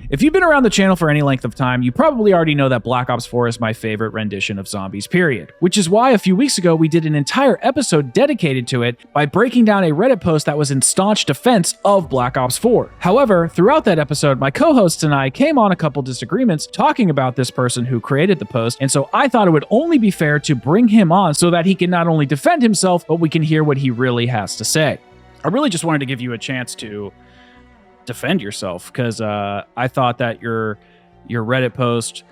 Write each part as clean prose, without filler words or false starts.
If you've been around the channel for any length of time, you probably already know that Black Ops 4 is my favorite rendition of zombies, period. Which is why a few weeks ago we did an entire episode dedicated to it by breaking down a Reddit post that was in staunch defense of Black Ops 4. However, throughout that episode, my co-hosts and I came on a couple disagreements talking about this person who created the post, and so I thought it would only be fair to bring him on so that he can not only defend himself, but we can hear what he really has to say. I really just wanted to give you a chance to defend yourself, because I thought that your Reddit post,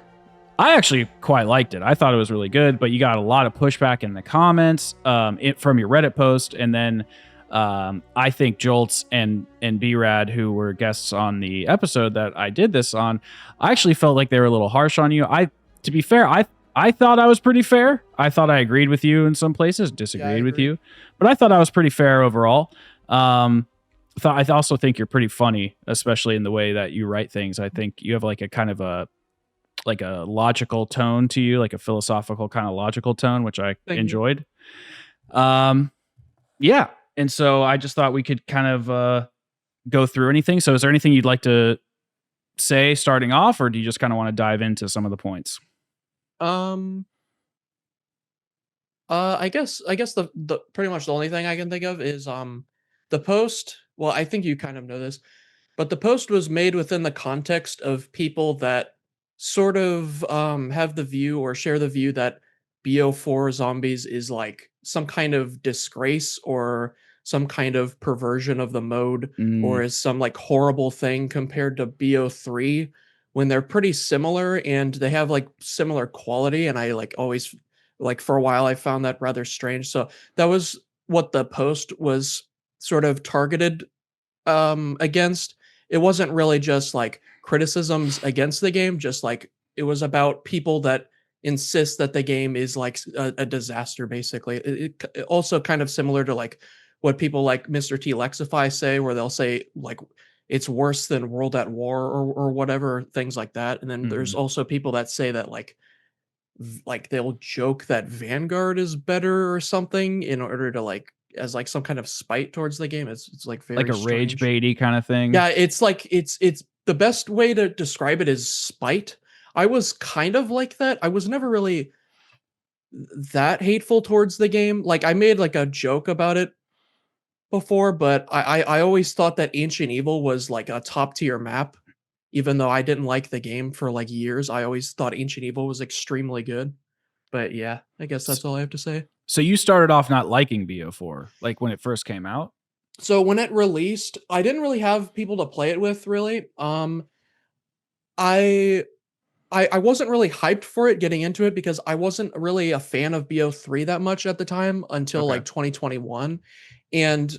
I actually quite liked it. I thought it was really good, but you got a lot of pushback in the comments from your Reddit post, and then I think Jolts and B-Rad, who were guests on the episode that I did this on, I actually felt like they were a little harsh on you. To be fair, I thought I was pretty fair. I thought I agreed with you in some places, disagreed with you, but I thought I was pretty fair overall. I also think you're pretty funny, especially in the way that you write things. I think you have like a kind of a logical tone to you, like a philosophical kind of logical tone, which I enjoyed. Yeah. And so I just thought we could kind of go through anything. So is there anything you'd like to say starting off, or do you just kind of want to dive into some of the points? I guess the pretty much the only thing I can think of is the post. Well, I think you kind of know this, but the post was made within the context of people that sort of have the view or share the view that BO4 Zombies is like some kind of disgrace or some kind of perversion of the mode, or is some like horrible thing compared to BO3, when they're pretty similar and they have like similar quality. And I like always, like for a while, I found that rather strange. So that was what the post was sort of targeted against. It wasn't really just like criticisms against the game, just like it was about people that insist that the game is like a disaster, basically. It also kind of similar to like what people like Mr. T Lexify say, where they'll say like it's worse than World at War or whatever, things like that. And then there's also people that say that like they'll joke that Vanguard is better or something in order to like as like some kind of spite towards the game. It's like very like a strange. rage baity kind of thing. Yeah, it's like it's the best way to describe it is spite. I was kind of like that. I was never really that hateful towards the game. Like I made like a joke about it before, but I always thought that Ancient Evil was like a top tier map. Even though I didn't like the game for like years, I always thought Ancient Evil was extremely good. But yeah, I guess that's all I have to say. So you started off not liking BO4, like when it first came out? So when it released, I didn't really have people to play it with, really. I wasn't really hyped for it getting into it because I wasn't really a fan of BO3 that much at the time until like 2021. And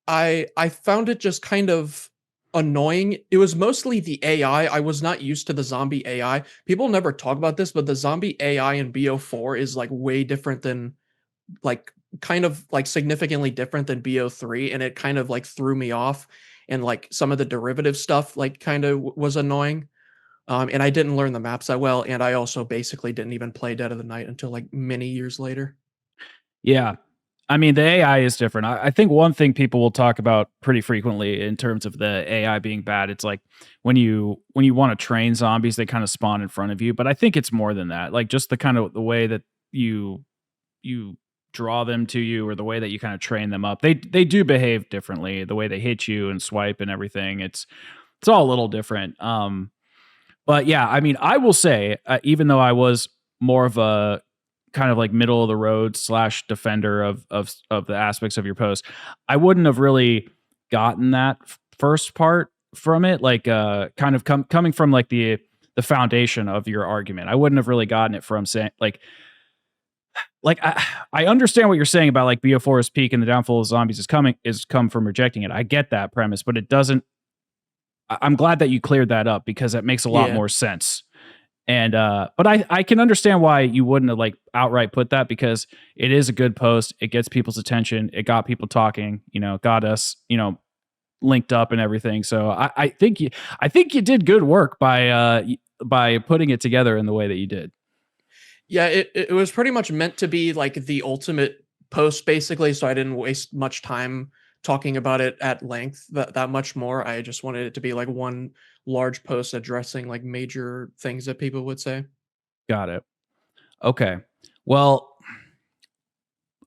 I found it just kind of annoying. It was mostly the AI. I was not used to the zombie AI. People never talk about this, but the zombie AI in BO4 is like way different than like kind of like significantly different than BO3, and it kind of like threw me off, and like some of the derivative stuff like kind of was annoying. And I didn't learn the maps that well, and I also basically didn't even play Dead of the Night until like many years later. Yeah. I mean, the AI is different. I think one thing people will talk about pretty frequently in terms of the AI being bad, it's like when you want to train zombies, they kind of spawn in front of you. But I think it's more than that. Like just the kind of the way that you draw them to you, or the way that you kind of train them up. They do behave differently. The way they hit you and swipe and everything. It's all a little different. But yeah, I mean, I will say, even though I was more of a kind of like middle of the road / defender of the aspects of your post, I wouldn't have really gotten that first part from it. Like kind of coming from like the foundation of your argument. I wouldn't have really gotten it from saying like I understand what you're saying about like BO4's peak and the downfall of zombies is come from rejecting it. I get that premise, but it doesn't. I'm glad that you cleared that up because that makes a lot more sense. And but I can understand why you wouldn't have like outright put that, because it is a good post. It gets people's attention. It got people talking, got us, linked up and everything. So I think you did good work by putting it together in the way that you did. Yeah, it was pretty much meant to be like the ultimate post, basically, so I didn't waste much time talking about it at length that much more. I just wanted it to be like one large post addressing like major things that people would say. Got it. Okay. Well,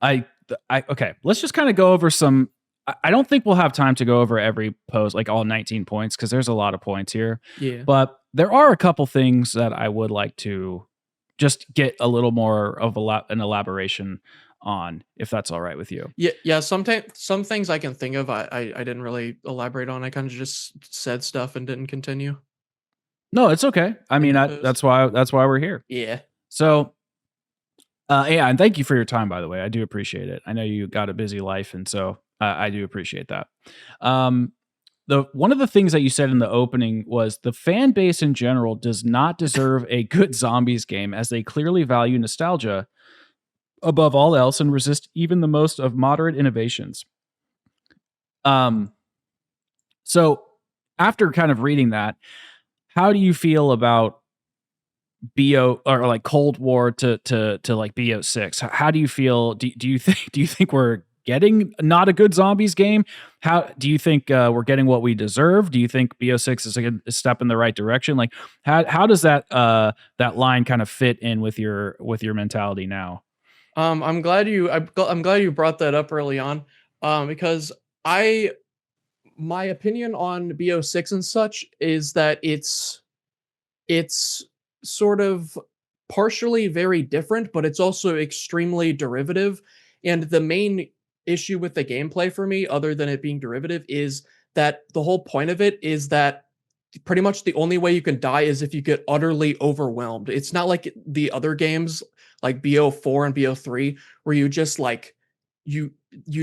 okay. Let's just kind of go over some. I don't think we'll have time to go over every post, like all 19 points, because there's a lot of points here. Yeah. But there are a couple things that I would like to just get a little more of an elaboration on, if that's all right with you. Yeah. Sometimes some things I can think of, I didn't really elaborate on. I kind of just said stuff and didn't continue No, it's okay. I in mean, the post. that's why we're here. Yeah. So, yeah, and thank you for your time, by the way. I do appreciate it. I know you got a busy life, and so I do appreciate that. The one of the things that you said in the opening was the fan base in general does not deserve a good zombies game, as they clearly value nostalgia above all else and resist even the most of moderate innovations. So after kind of reading that, how do you feel about BO or like Cold War to like BO6? How do you feel? Do you think we're getting not a good zombies game? How do you think we're getting what we deserve? Do you think BO6 is a step in the right direction? Like how does that line kind of fit in with your mentality now? I'm glad you brought that up early on, because my opinion on BO6 and such is that it's sort of partially very different, but it's also extremely derivative. And the main issue with the gameplay for me, other than it being derivative, is that the whole point of it is that pretty much the only way you can die is if you get utterly overwhelmed. It's not like the other games like BO4 and BO3 where you just like you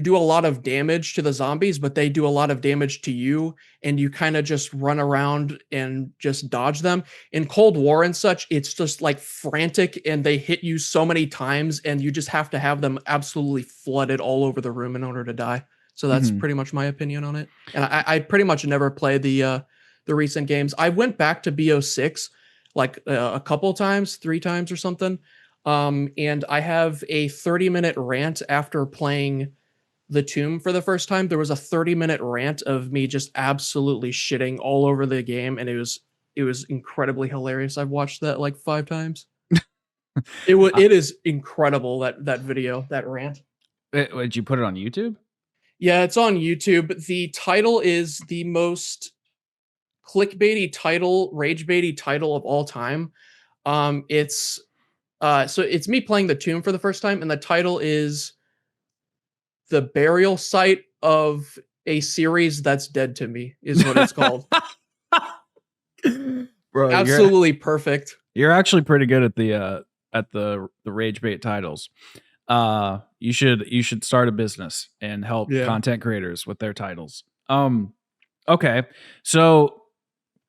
do a lot of damage to the zombies, but they do a lot of damage to you, and you kind of just run around and just dodge them. In Cold War and such, it's just like frantic, and they hit you so many times, and you just have to have them absolutely flooded all over the room in order to die. So that's pretty much my opinion on it. And I pretty much never play the recent games. I went back to BO6 like a couple times, 3 times or something. And I have a 30-minute rant after playing The Tomb for the first time. There was a 30-minute rant of me just absolutely shitting all over the game, and it was incredibly hilarious. I've watched that like 5 times. It is incredible, that video, that rant. Did you put it on YouTube? Yeah, it's on YouTube. The title is the most clickbaity title, rage baity title of all time. It's so it's me playing The Tomb for the first time, and the title is The Burial Site of a Series That's Dead to Me, is what it's called. Bro, absolutely perfect. You're actually pretty good at the rage bait titles. You should start a business and help content creators with their titles. Okay. So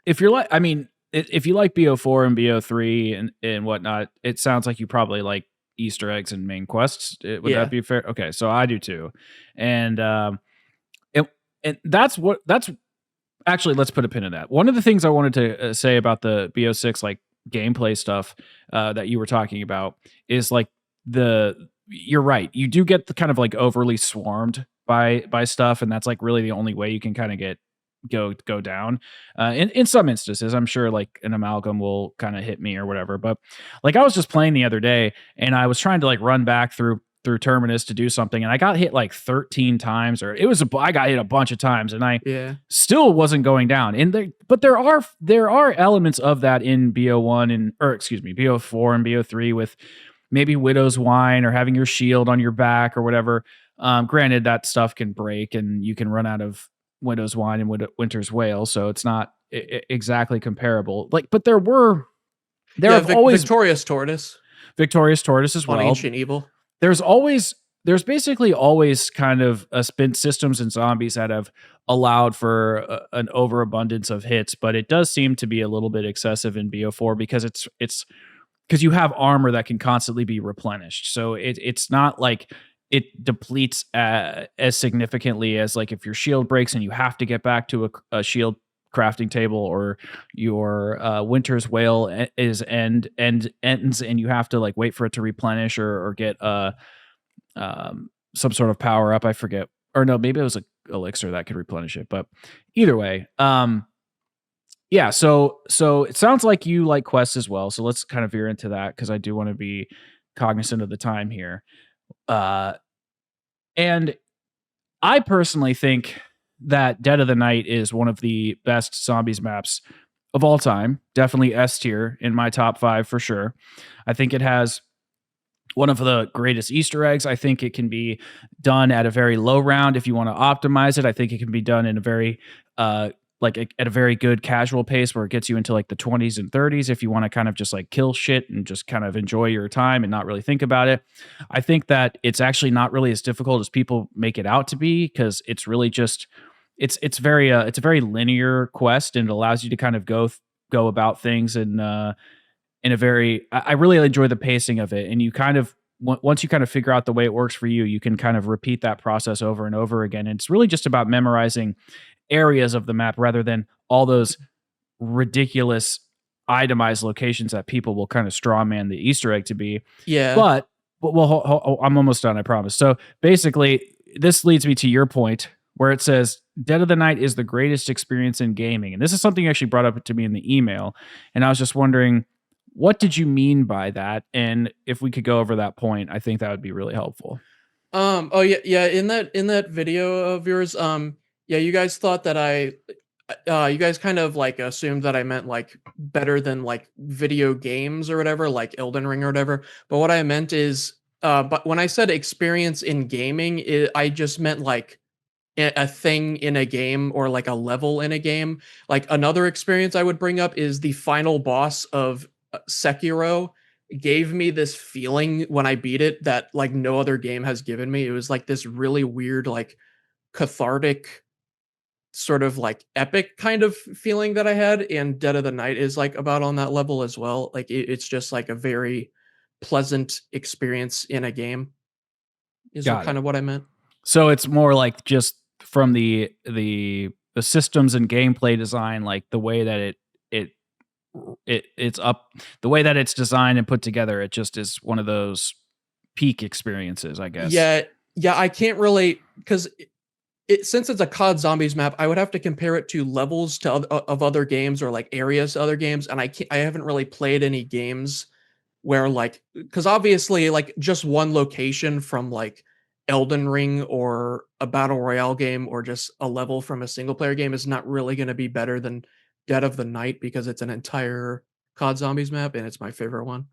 if you're like, I mean, if you like BO4 and BO3 and whatnot, it sounds like you probably like Easter eggs and main quests. Would that be fair? Okay, so I do too, and that's actually, let's put a pin in that. One of the things I wanted to say about the BO6 like gameplay stuff that you were talking about is like you're right. You do get the kind of like overly swarmed by stuff, and that's like really the only way you can kind of go down. In some instances, I'm sure like an amalgam will kind of hit me or whatever. But like I was just playing the other day, and I was trying to like run back through Terminus to do something, and I got hit like 13 times, or I got hit a bunch of times, and I still wasn't going down. But there are elements of that in BO4 and BO3 with maybe Widow's Wine or having your shield on your back or whatever. Granted, that stuff can break, and you can run out of Widow's Wine and Winter's Wail, so it's not exactly comparable. Like, but there have always Victorious Tortoise as well. On Ancient Evil. There's basically always kind of spin systems in zombies that have allowed for an overabundance of hits, but it does seem to be a little bit excessive in BO4 because it's because you have armor that can constantly be replenished. So it's not like it depletes as significantly as like if your shield breaks and you have to get back to a shield crafting table, or your Winter's Wail ends and you have to like wait for it to replenish or get some sort of power up. I forget. Or no, maybe it was elixir that could replenish it. But either way, yeah. So it sounds like you like quests as well. So let's kind of veer into that because I do want to be cognizant of the time here. Uh, and I personally think that Dead of the Night is one of the best zombies maps of all time. Definitely S tier in my top 5 for sure. I think it has one of the greatest Easter eggs. I think it can be done at a very low round if you want to optimize it. I think it can be done in a very at a very good casual pace where it gets you into like the 20s and 30s if you want to kind of just like kill shit and just kind of enjoy your time and not really think about it. I think that it's actually not really as difficult as people make it out to be because it's really just it's a very linear quest and it allows you to kind of go about things in a very I really enjoy the pacing of it and you kind of once you kind of figure out the way it works for you, you can kind of repeat that process over and over again. And it's really just about memorizing areas of the map rather than all those ridiculous itemized locations that people will kind of straw man the Easter egg to be. Yeah. But well, I'm almost done, I promise. So basically, this leads me to your point where it says Dead of the Night is the greatest experience in gaming. And this is something you actually brought up to me in the email. And I was just wondering, what did you mean by that? And if we could go over that point, I think that would be really helpful. Oh yeah. In that video of yours, yeah, you guys thought that you guys kind of like assumed that I meant like better than like video games or whatever, like Elden Ring or whatever. But what I meant is, but when I said experience in gaming, I just meant like a thing in a game or like a level in a game. Like another experience I would bring up is the final boss of Sekiro gave me this feeling when I beat it that like no other game has given me. It was like this really weird, like cathartic, sort of like epic kind of feeling that I had. And Dead of the Night is like about on that level as well. Like it's just like a very pleasant experience in a game, is what Got kind it. of what I meant. So it's more like just from the systems and gameplay design, like the way that it's up, the way that it's designed and put together, it just is one of those peak experiences, I guess. Yeah, yeah, I can't really because since it's a COD Zombies map, I would have to compare it to levels to of other games or like areas to other games, and I haven't really played any games where like because obviously like just one location from like Elden Ring or a battle royale game or just a level from a single player game is not really going to be better than Dead of the Night because it's an entire COD Zombies map and it's my favorite one.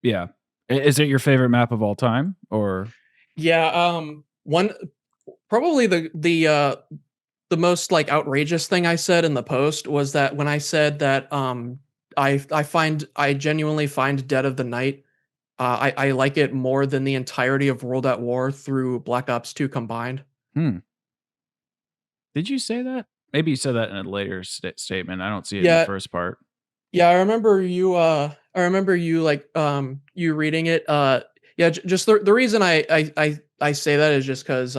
Yeah. Is it your favorite map of all time or Yeah, one probably the most like outrageous thing I said in the post was that when I said that I genuinely find Dead of the Night I like it more than the entirety of World at War through Black Ops 2 combined. hmm. Did you say that? Maybe you said that in a later statement. I don't see it in the Yeah, first part. yeah, I remember you like you reading it. Yeah, just the reason I say that is just cuz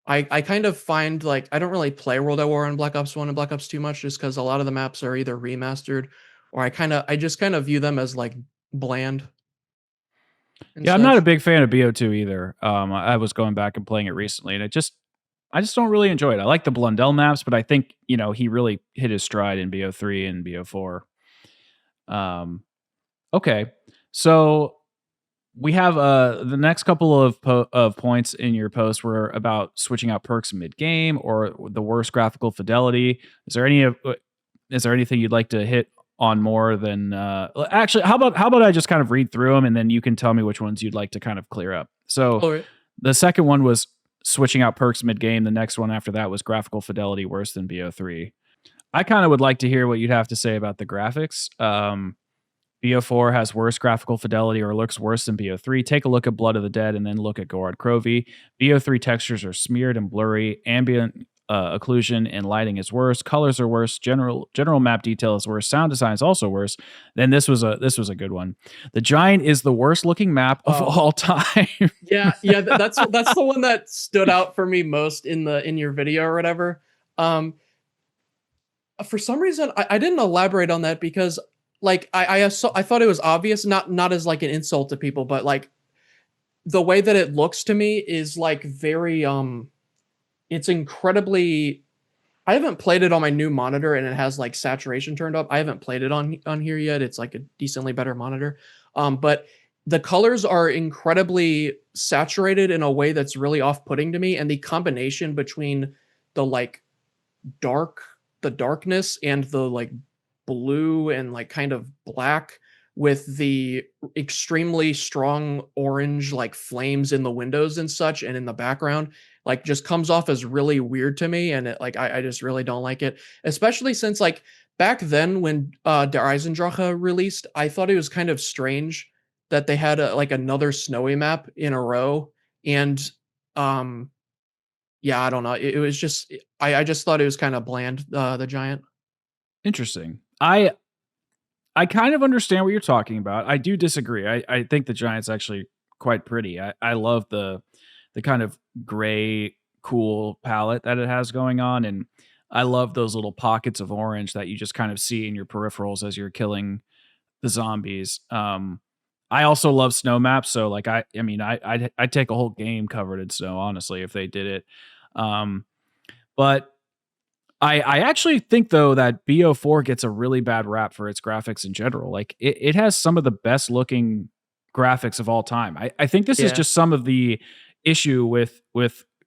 I kind of find like I don't really play World at War on Black Ops 1 and Black Ops 2 much just cuz a lot of the maps are either remastered or I just kind of view them as like bland and Yeah, I'm not a such. big fan of BO2 either. I was going back and playing it recently, and I just don't really enjoy it. I like the Blundell maps, but I think he really hit his stride in BO3 and BO4. Um, okay, so we have the next couple of points in your post were about switching out perks mid game or the worst graphical fidelity. Is there anything you'd like to hit on more than actually how about I just kind of read through them and then you can tell me which ones you'd like to kind of clear up. So All right. the second one was switching out perks mid game. The next one after that was graphical fidelity worse than BO3. I kind of would like to hear what you'd have to say about the graphics. BO4 has worse graphical fidelity or looks worse than BO3. Take a look at Blood of the Dead and then look at Gorod Crovey. BO3 textures are smeared and blurry. Ambient occlusion and lighting is worse. Colors are worse. General map detail is worse. Sound design is also worse. Then this was a good one. The Giant is the worst looking map of all time. Yeah, yeah, that's the one that stood out for me most in your video or whatever. For some reason, I didn't elaborate on that because like I thought it was obvious, not as like an insult to people, but like the way that it looks to me is like very it's incredibly. I haven't played it on my new monitor, and it has like saturation turned up. I haven't played it on here yet. It's like a decently better monitor, but the colors are incredibly saturated in a way that's really off-putting to me, and the combination between the like dark the darkness and the like blue and like kind of black with the extremely strong orange like flames in the windows and such and in the background like just comes off as really weird to me, and it like I just really don't like it, especially since like back then when Der Eisendrache released, I thought it was kind of strange that they had like another snowy map in a row. And um yeah, I don't know. It was just I just thought it was kind of bland, the Giant. Interesting. I kind of understand what you're talking about. I do disagree. I think the Giant's actually quite pretty. I love the kind of gray, cool palette that it has going on, and I love those little pockets of orange that you just kind of see in your peripherals as you're killing the zombies. I also love snow maps, so like I mean I'd take a whole game covered in snow, honestly, if they did it. Um, but I actually think though that BO4 gets a really bad rap for its graphics in general. Like it has some of the best looking graphics of all time. I think this is Yeah. just some of the issue with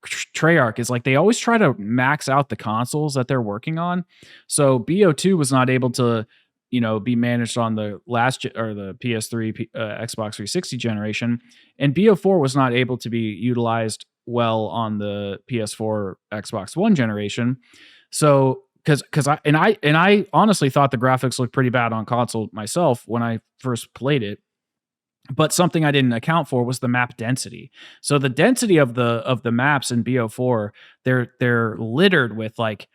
Treyarch is like they always try to max out the consoles that they're working on. So BO2 was not able to, be managed on the or the PS3, Xbox 360 generation, and BO4 was not able to be utilized well on the PS4, Xbox One generation. So because I honestly thought the graphics looked pretty bad on console myself when I first played it. But something I didn't account for was the map density. So the density of the maps in BO4, they're littered with like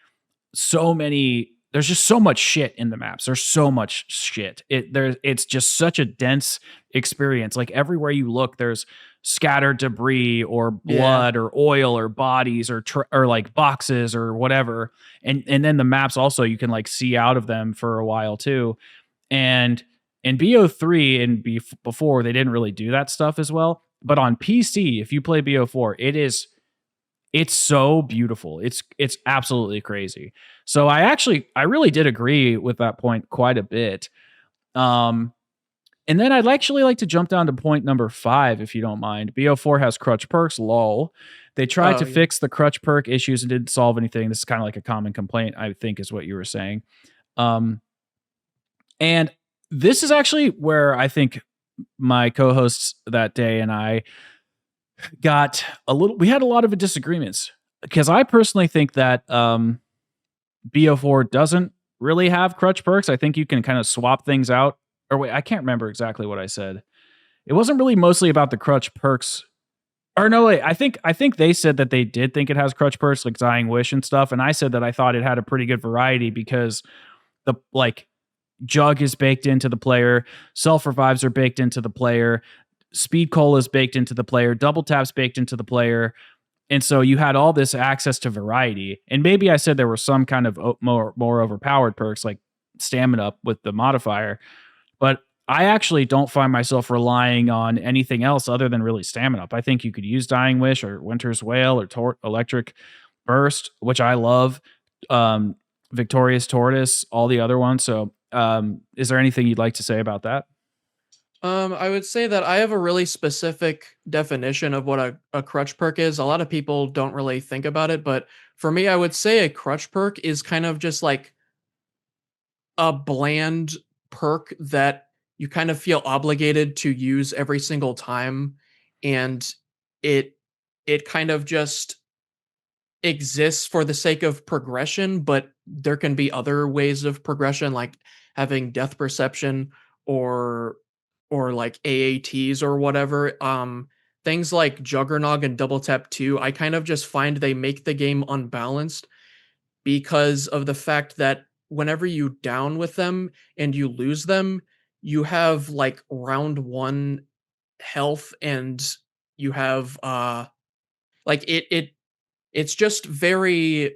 so many. There's just so much shit in the maps. There's so much shit. It's just such a dense experience. Like everywhere you look, there's scattered debris or Yeah. blood or oil or bodies or like boxes or whatever. And then the maps also you can like see out of them for a while too. And in BO3 and before they didn't really do that stuff as well. But on PC, if you play BO4, it's so beautiful. It's absolutely crazy. So I really did agree with that point quite a bit. Um and then I'd actually like to jump down to point number 5 if you don't mind. BO4 has Crutch Perks, lol. They tried Oh to yeah. fix the Crutch Perk issues and didn't solve anything. This is kind of like a common complaint, I think is what you were saying. Um and this is actually where I think my co-hosts that day and I we had a lot of disagreements because I personally think that BO4 doesn't really have Crutch Perks. I think you can kind of swap things out. Or wait, I can't remember exactly what I said. It wasn't really mostly about the Crutch Perks. Or no, wait, I think they said that they did think it has Crutch Perks like Dying Wish and stuff, and I said that I thought it had a pretty good variety because the like Jug is baked into the player, self revives are baked into the player, speed cola is baked into the player, double taps baked into the player. And so you had all this access to variety. And maybe I said there were some kind of more overpowered perks like stamina up with the modifier, but I actually don't find myself relying on anything else other than really stamina up. I think you could use Dying Wish or Winter's Wail or Electric Burst, which I love. Victorious Tortoise, all the other ones. So is there anything you'd like to say about that? I would say that I have a really specific definition of what a crutch perk is. A lot of people don't really think about it, but for me, I would say a crutch perk is kind of just like a bland perk that you kind of feel obligated to use every single time, and it it kind of just exists for the sake of progression, but there can be other ways of progression, like having death perception or like AATs or whatever. Things like Juggernog and Double Tap 2, I kind of just find they make the game unbalanced because of the fact that whenever you down with them and you lose them, you have like round 1 health, and you have like it's just very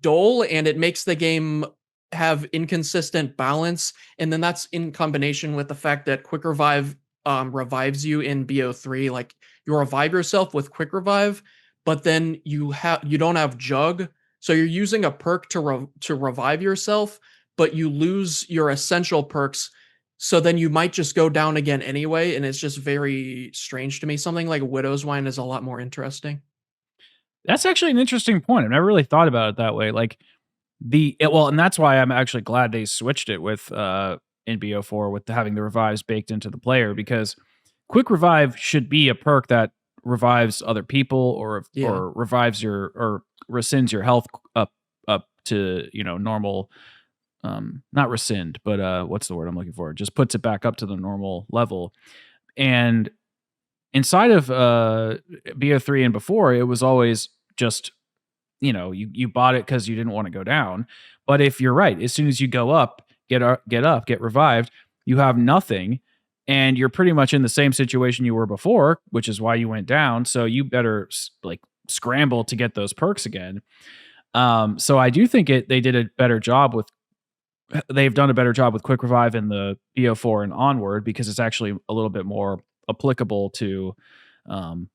dull, and it makes the game have inconsistent balance. And then that's in combination with the fact that Quick Revive revives you in BO3. Like you revive yourself with Quick Revive, but then you don't have jug, so you're using a perk to revive yourself, but you lose your essential perks. So then you might just go down again anyway, and it's just very strange to me. Something like Widow's Wine is a lot more interesting. That's actually an interesting point. I've never really thought about it that way. Like well, and that's why I'm actually glad they switched it with in BO4 with having the revives baked into the player, because quick revive should be a perk that revives other people, Yeah. or revives or rescinds your health up to, normal, not rescind, but what's the word I'm looking for? Just puts it back up to the normal level. And inside of BO3 and before, it was always just, you bought it because you didn't want to go down. But if you're right, as soon as you go up, get revived, you have nothing, and you're pretty much in the same situation you were before, which is why you went down. So you better like scramble to get those perks again. So I do think they've done a better job with quick revive in the BO4 and onward, because it's actually a little bit more applicable to um,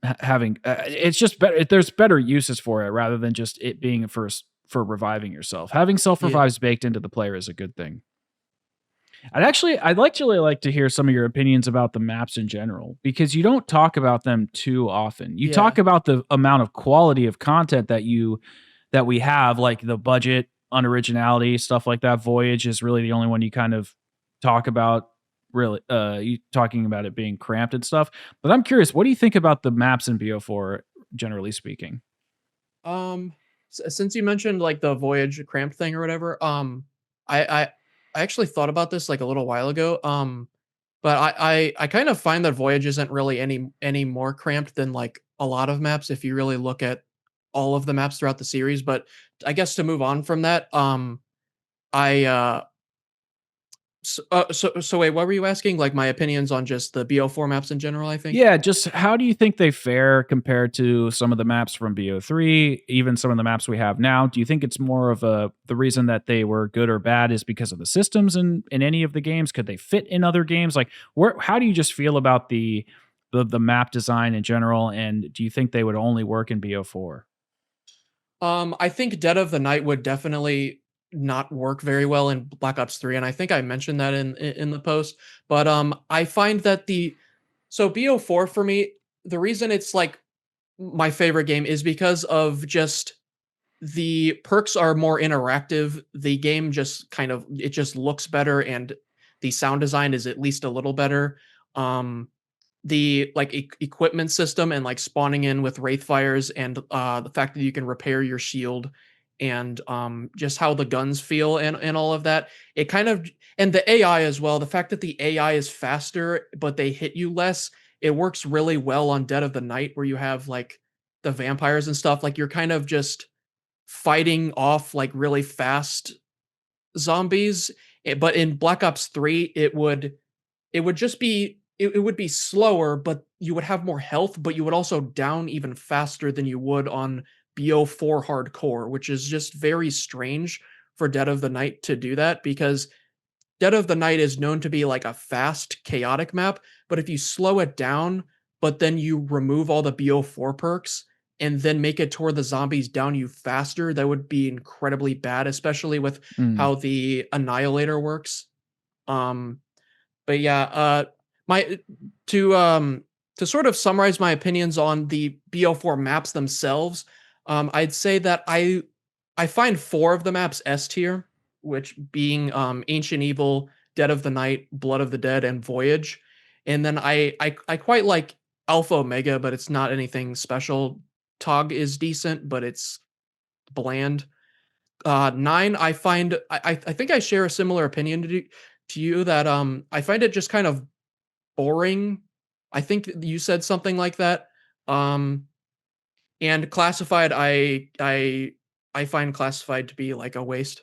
having. It's just better. There's better uses for it rather than just it being for reviving yourself. Having self Yeah. revives baked into the player is a good thing. I'd actually like to hear some of your opinions about the maps in general, because you don't talk about them too often. You Yeah. talk about the amount of quality of content that we have, like the budget, unoriginality, stuff like that. Voyage is really the only one you kind of talk about, really, you talking about it being cramped and stuff. But I'm curious, what do you think about the maps in BO4, generally speaking? Um, since you mentioned like the Voyage cramped thing or whatever, I I I actually thought about this like a little while ago. But I kind of find that Voyage isn't really any more cramped than like a lot of maps if you really look at all of the maps throughout the series. But I guess to move on from that, I so wait, what were you asking? Like my opinions on just the BO4 maps in general, I think. Yeah, just how do you think they fare compared to some of the maps from BO3, even some of the maps we have now? Do you think it's more of the reason that they were good or bad is because of the systems in any of the games? Could they fit in other games? Like, how do you just feel about the map design in general, and do you think they would only work in BO4? I think Dead of the Night would definitely not work very well in Black Ops 3, and I think I mentioned that in the post. But I find that BO4 for me, the reason it's like my favorite game is because of just the perks are more interactive. The game just it just looks better, and the sound design is at least a little better. Um, the like equipment system and like spawning in with wraith fires, and the fact that you can repair your shield, and just how the guns feel, and all of that, it kind of, and the AI as well, the fact that the AI is faster but they hit you less, it works really well on Dead of the Night, where you have like the vampires and stuff, like you're kind of just fighting off like really fast zombies. But in Black Ops 3 it would just be it would be slower, but you would have more health, but you would also down even faster than you would on BO4 hardcore, which is just very strange for Dead of the Night to do that, because Dead of the Night is known to be like a fast, chaotic map, but if you slow it down, but then you remove all the BO4 perks and then make it to where the zombies down you faster, that would be incredibly bad, especially with Mm. how the Annihilator works. Um, but yeah, my to sort of summarize my opinions on the BO4 maps themselves, I'd say that I find 4 of the maps S tier, which being Ancient Evil, Dead of the Night, Blood of the Dead, and Voyage. And then I quite like Alpha Omega, but it's not anything special. Tog is decent, but it's bland. 9, I find I think I share a similar opinion to you, that I find it just kind of boring. I think you said something like that. Um and Classified, I find Classified to be like a waste.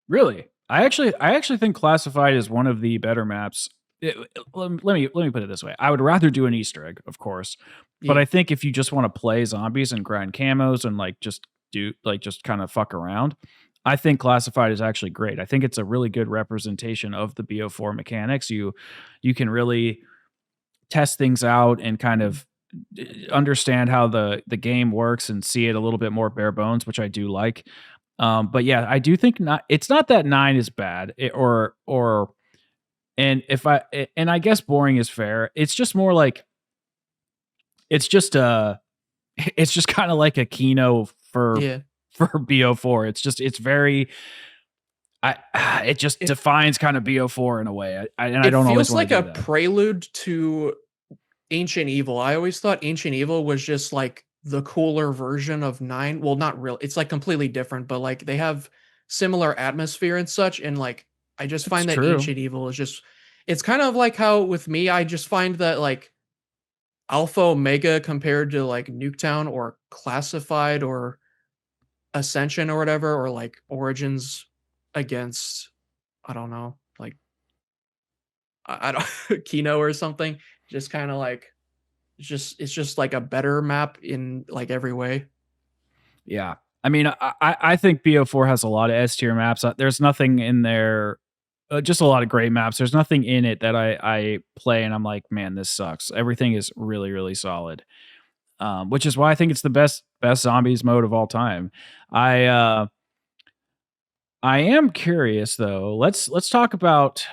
Really? I actually think Classified is one of the better maps. Let me put it this way. I would rather do an Easter egg, of course, but Yeah. I think if you just want to play zombies and grind camos and like just kind of fuck around, I think Classified is actually great. I think it's a really good representation of the BO4 mechanics. You can really test things out and kind of understand how the game works and see it a little bit more bare bones, which I do like. But yeah, I do think not. It's not that 9 is bad, or and if I and I guess boring is fair. It's just more like it's just it's just kind of like a Kino Yeah. for BO4. It's very I it just It defines kind of BO4 in a way. I it don't always feels want like to do a that. prelude to Ancient Evil. I always thought Ancient Evil was just like the cooler version of 9. Well, not real. It's like completely different, but like they have similar atmosphere and such. And like I just It's find that true. Ancient Evil is just it's kind of like how with me, I just find that like Alpha Omega compared to like Nuketown or Classified or Ascension or whatever, or like Origins against I don't know, like I don't Kino or something. Just kind of like it's just like a better map in like every way. Yeah. I mean, I think BO4 has a lot of S tier maps. There's nothing in there, just a lot of great maps. There's nothing in it that I play and I'm like, man, this sucks. Everything is really, really solid. Which is why I think it's the best zombies mode of all time. I uh, I am curious though. Let's talk about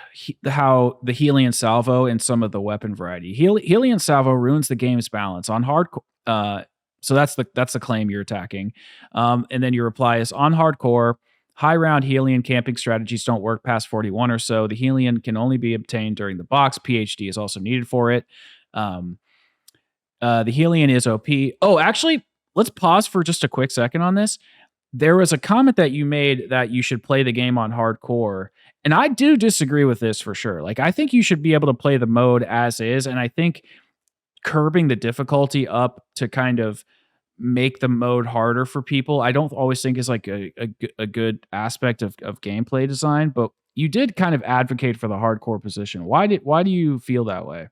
how the Helion Salvo and some of the weapon variety. Helion Salvo ruins the game's balance on hardcore. So that's the claim you're attacking. And then your reply is on hardcore. High round Helion camping strategies don't work past 41 or so. The Helion can only be obtained during the box. PhD is also needed for it. Um, the Helion is OP. Oh, actually, let's pause for just a quick second on this. There was a comment that you made that you should play the game on hardcore. And I do disagree with this for sure. Like, I think you should be able to play the mode as is. And I think curbing the difficulty up to kind of make the mode harder for people, I don't always think is like a good aspect of gameplay design. But you did kind of advocate for the hardcore position. Why do you feel that way?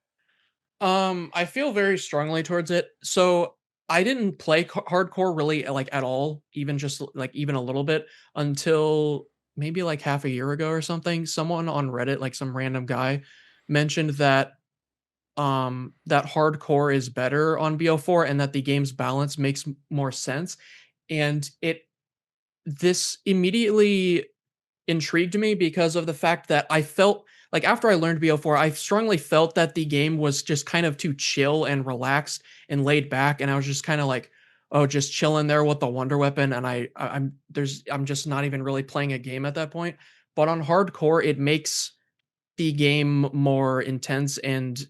I feel very strongly towards it. So I didn't play hardcore really like at all, even just like even a little bit until maybe like half a year ago or something. Someone on Reddit, like some random guy, mentioned that that hardcore is better on BO4 and that the game's balance makes more sense. And it this immediately intrigued me because of the fact that I felt like after I learned BO4, I strongly felt that the game was just kind of too chill and relaxed and laid back, and I was just kind of like, oh, just chilling there with the wonder weapon, and I'm just not even really playing a game at that point. But on hardcore, it makes the game more intense and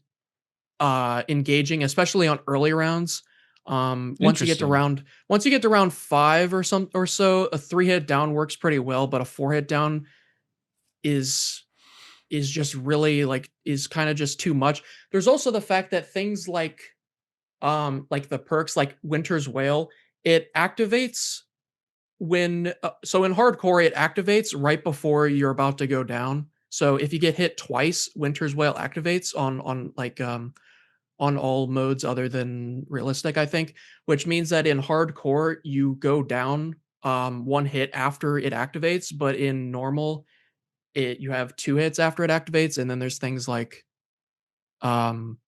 engaging, especially on early rounds. Interesting. Once you get to round 5 or some or so, a 3-hit down works pretty well, but a 4-hit down is just really like is kind of just too much. There's also the fact that things like the perks like Winter's Wail, it activates when so in hardcore it activates right before you're about to go down. So if you get hit twice, Winter's Wail activates on all modes other than realistic, I think, which means that in hardcore you go down one hit after it activates, but in normal you have 2 hits after it activates, and then there's things like um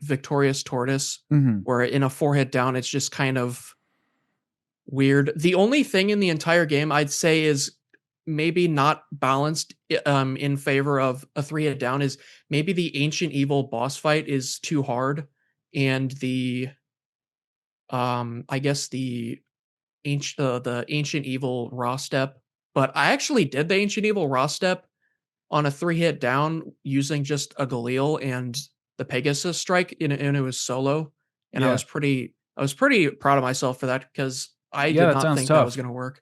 Victorious Tortoise, Mhm. where in a 4-hit down it's just kind of weird. The only thing in the entire game I'd say is maybe not balanced in favor of a 3-hit down is maybe the Ancient Evil boss fight is too hard, and the I guess the Ancient Evil raw step. But I actually did the Ancient Evil raw step on a 3-hit down using just a Galil and the Pegasus strike, and it was solo, and Yeah. I was pretty proud of myself for that because I Yeah, did that not sounds think that was tough. gonna work.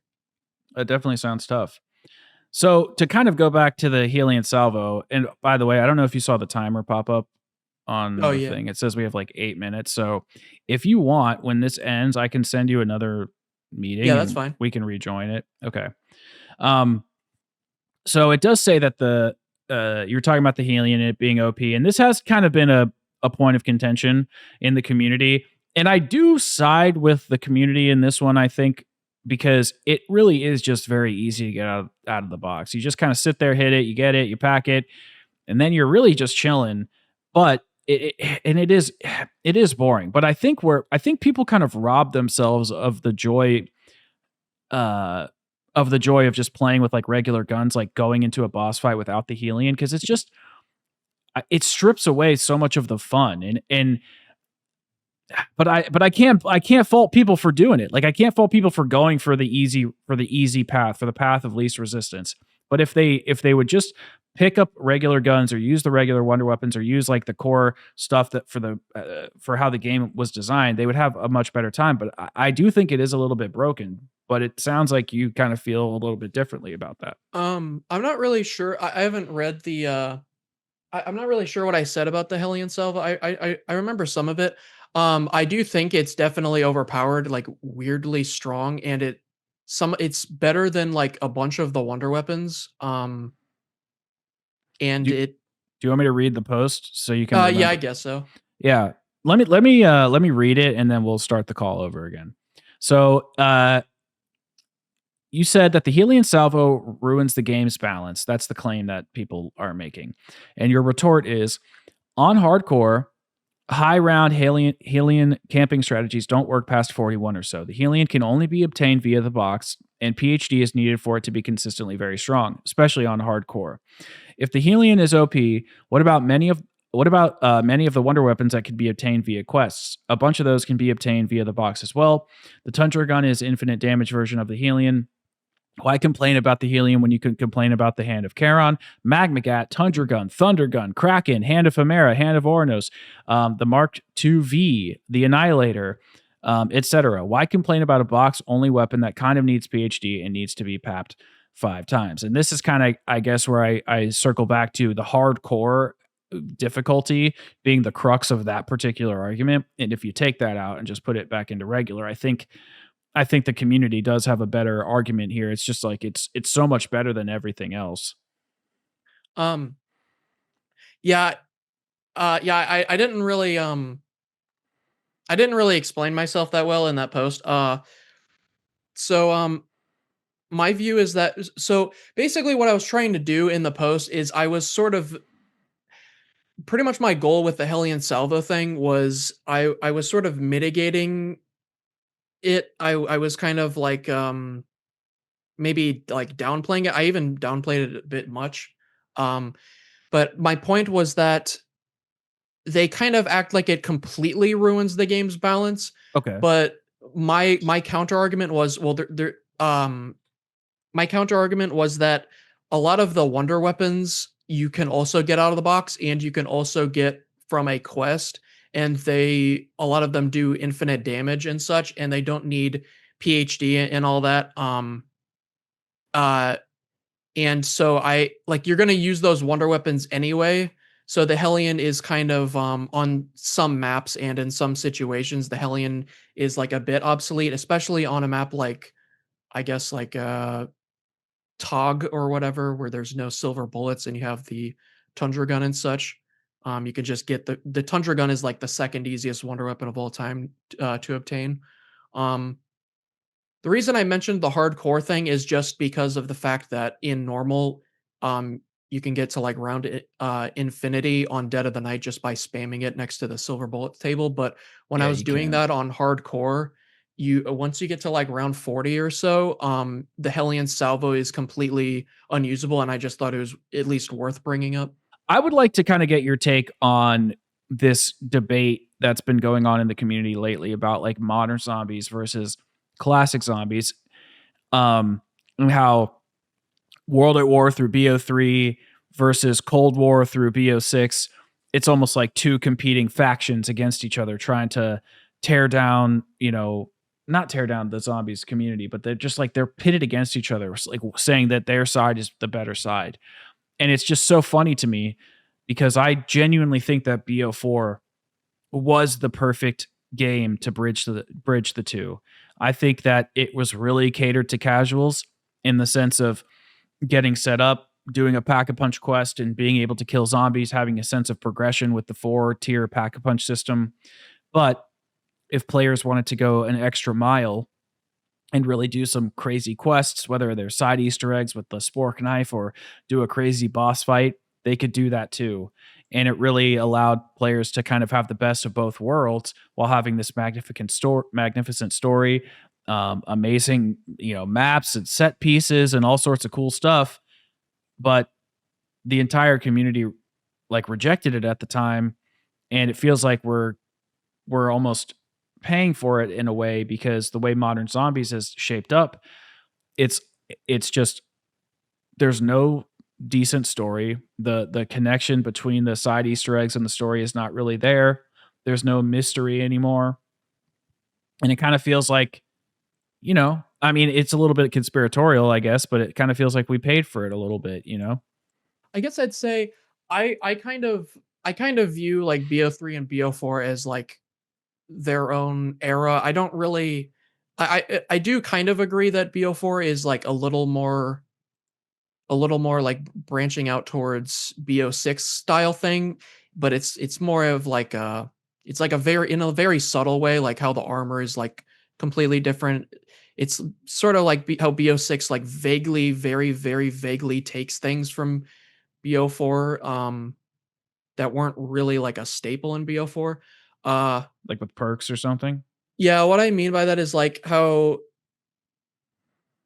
That definitely sounds tough. So to kind of go back to the Helion Salvo, and by the way, I don't know if you saw the timer pop up on Oh, the yeah. thing. It says we have like 8 minutes. So if you want, when this ends, I can send you another Yeah, meeting that's and fine. we can rejoin it. Okay. Um, so it does say that the you're talking about the Helion and it being OP, and this has kind of been a point of contention in the community. And I do side with the community in this one, I think, because it really is just very easy to get out of the box. You just kind of sit there, hit it, you get it, you pack it, and then you're really just chilling. But and it is boring. But I think people kind of rob themselves uh of the joy of just playing with like regular guns, like going into a boss fight without the Helion, because it's just it strips away so much of the fun. And but I can't fault people for doing it. Like I can't fault people for going for the easy path, for the path of least resistance. But if they would just pick up regular guns or use the regular wonder weapons or use like the core stuff that for how the game was designed, they would have a much better time. But I do think it is a little bit broken. But it sounds like you kind of feel a little bit differently about that. I'm not really sure. I haven't read the I'm not really sure what I said about the Helion Salvo. I remember some of it. I do think it's definitely overpowered, like weirdly strong, and it's better than like a bunch of the wonder weapons. And Do, it do you want me to read the post so you can yeah, I remember? guess so. Yeah. Let me read it and then we'll start the call over again. So you said that the Helion Salvo ruins the game's balance. That's the claim that people are making. And your retort is on hardcore, high round Helion camping strategies don't work past 41 or so. The Helion can only be obtained via the box, and PhD is needed for it to be consistently very strong, especially on hardcore. If the Helion is OP, what about many of the wonder weapons that can be obtained via quests? A bunch of those can be obtained via the box as well. The Tundra gun is infinite damage version of the Helion. Why complain about the Helium when you can complain about the Hand of Charon, Magmagat, Tundra Gun, Thunder Gun, Kraken, Hand of Hemera, Hand of Ornos, the Mark II-V, the Annihilator, etc.? Why complain about a box only weapon that kind of needs PhD and needs to be papped 5 times? And this is kind of, I guess, where I circle back to the hardcore difficulty being the crux of that particular argument. And if you take that out and just put it back into regular, I think the community does have a better argument here. It's just like it's so much better than everything else. Um, yeah, yeah. I didn't really explain myself that well in that post. So my view is that so basically what I was trying to do in the post is I was sort of pretty much my goal with the Helion Salvo thing was I was sort of mitigating it. I was kind of like maybe like downplaying it. I even downplayed it a bit much. Um but my point was that they kind of act like it completely ruins the game's balance, Okay. but my counter argument was well they're my counter argument was that a lot of the wonder weapons you can also get out of the box and you can also get from a quest, and a lot of them do infinite damage and such, and they don't need PhD and all that. Uh and so I like you're gonna use those wonder weapons anyway. So the Hellion is kind of on some maps and in some situations, the Hellion is like a bit obsolete, especially on a map like I guess like Tog or whatever, where there's no silver bullets and you have the Tundra gun and such. You can just get the Tundra gun is like the second easiest wonder weapon of all time to obtain. Um, the reason I mentioned the hardcore thing is just because of the fact that in normal, you can get to like round infinity on Dead of the Night just by spamming it next to the silver bullet table. But when I Yeah, was you doing can. that on hardcore, you once you get to like round 40 or so, the Helion Salvo is completely unusable, and I just thought it was at least worth bringing up. I would like to kind of get your take on this debate that's been going on in the community lately about like modern zombies versus classic zombies. And how World at War through BO3 versus Cold War through BO6, it's almost like two competing factions against each other trying to tear down, not tear down the zombies community, but they're just like they're pitted against each other, like saying that their side is the better side. And it's just so funny to me because I genuinely think that BO4 was the perfect game to bridge the two. I think that it was really catered to casuals in the sense of getting set up, doing a pack-a-punch quest, and being able to kill zombies, having a sense of progression with the 4-tier pack-a-punch system. But if players wanted to go an extra mile and really do some crazy quests, whether they're side Easter eggs with the spork knife or do a crazy boss fight, they could do that too. and it really allowed players to kind of have the best of both worlds while having this magnificent story, amazing, maps and set pieces and all sorts of cool stuff. But the entire community like rejected it at the time, and it feels like we're almost paying for it in a way, because the way Modern Zombies is shaped up, it's it's just, there's no decent story. The connection between the side Easter eggs and the story is not really there. There's no mystery anymore. And it kind of feels like, I mean, it's a little bit conspiratorial, I guess, but it kind of feels like we paid for it a little bit. I guess I'd say I kind of view like BO3 and BO4 as like their own era. I don't really I do kind of agree that BO4 is like a little more like branching out towards BO6 style thing, but it's more of like it's like a very in a very subtle way, like how the armor is like completely different. It's sort of like how BO6 like vaguely, very, very vaguely takes things from BO4 that weren't really like a staple in BO4. Like with perks or something. Yeah, what I mean by that is like how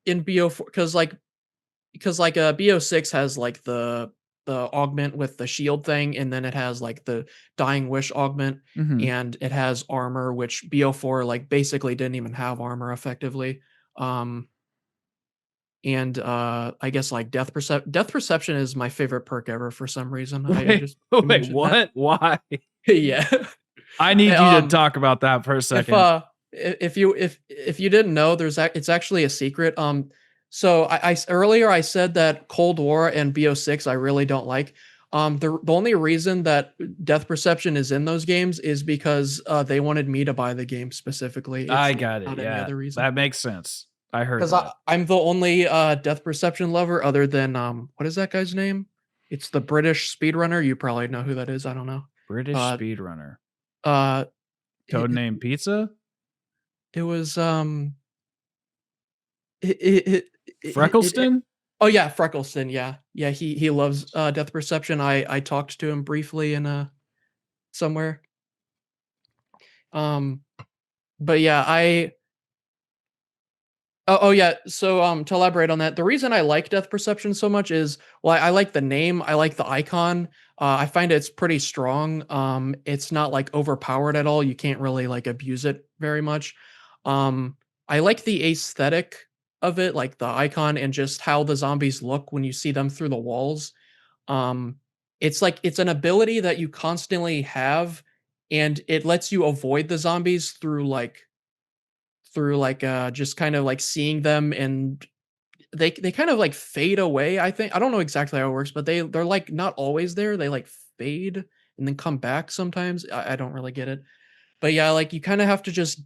in BO4, because BO6 has like the augment with the shield thing, and then it has like the dying wish augment, Hmm. and it has armor, which BO4 like basically didn't even have armor effectively. Um and I guess like death perception is my favorite perk ever for some reason. I Wait, just I wait, mentioned that. what? Why? Yeah. I need you to um talk about that for a If second. if you didn't know, it's actually a secret. So earlier I said that Cold War and BO6 I really don't like. The only reason that Death Perception is in those games is because they wanted me to buy the game specifically. It's I got it. not any Yeah, other reason. that makes sense. I heard Because that. I'm the only Death Perception lover other than what is that guy's name? It's the British speedrunner. You probably know who that is. I don't know. British Uh speedrunner. uh it, Codename Pizza? it was it Freckleston? oh, yeah, Freckleston, yeah. Yeah, he loves, Death Perception. I talked to him briefly in, somewhere. Um, but yeah, yeah, so, to elaborate on that, the reason I like Death Perception so much is, well, I like the name, I like the icon, I find it's pretty strong, it's not, like, overpowered at all, you can't really, like, abuse it very much. Um, I like the aesthetic of it, like, the icon and just how the zombies look when you see them through the walls. Um, it's like it's an ability that you constantly have, and it lets you avoid the zombies through just kind of like seeing them, and they kind of like fade away. I think I don't know exactly how it works, but they're like not always there. They like fade and then come back sometimes. I don't really get it, but yeah, like you kind of have to just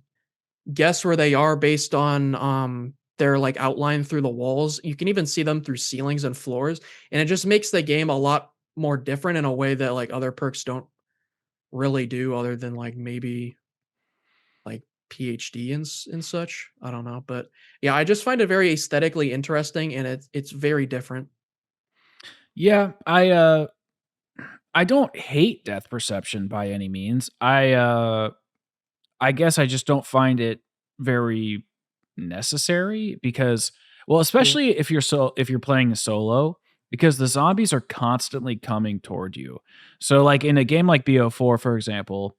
guess where they are based on their like outline through the walls. You can even see them through ceilings and floors, and it just makes the game a lot more different in a way that like other perks don't really do, other than like maybe like PhD and such. I don't know, but yeah, I just find it very aesthetically interesting, and it's very different. Yeah, I don't hate Death Perception by any means. I guess I just don't find it very necessary, because, well, Yeah. especially if you're playing a solo, because the zombies are constantly coming toward you. So like in a game like BO4, for example,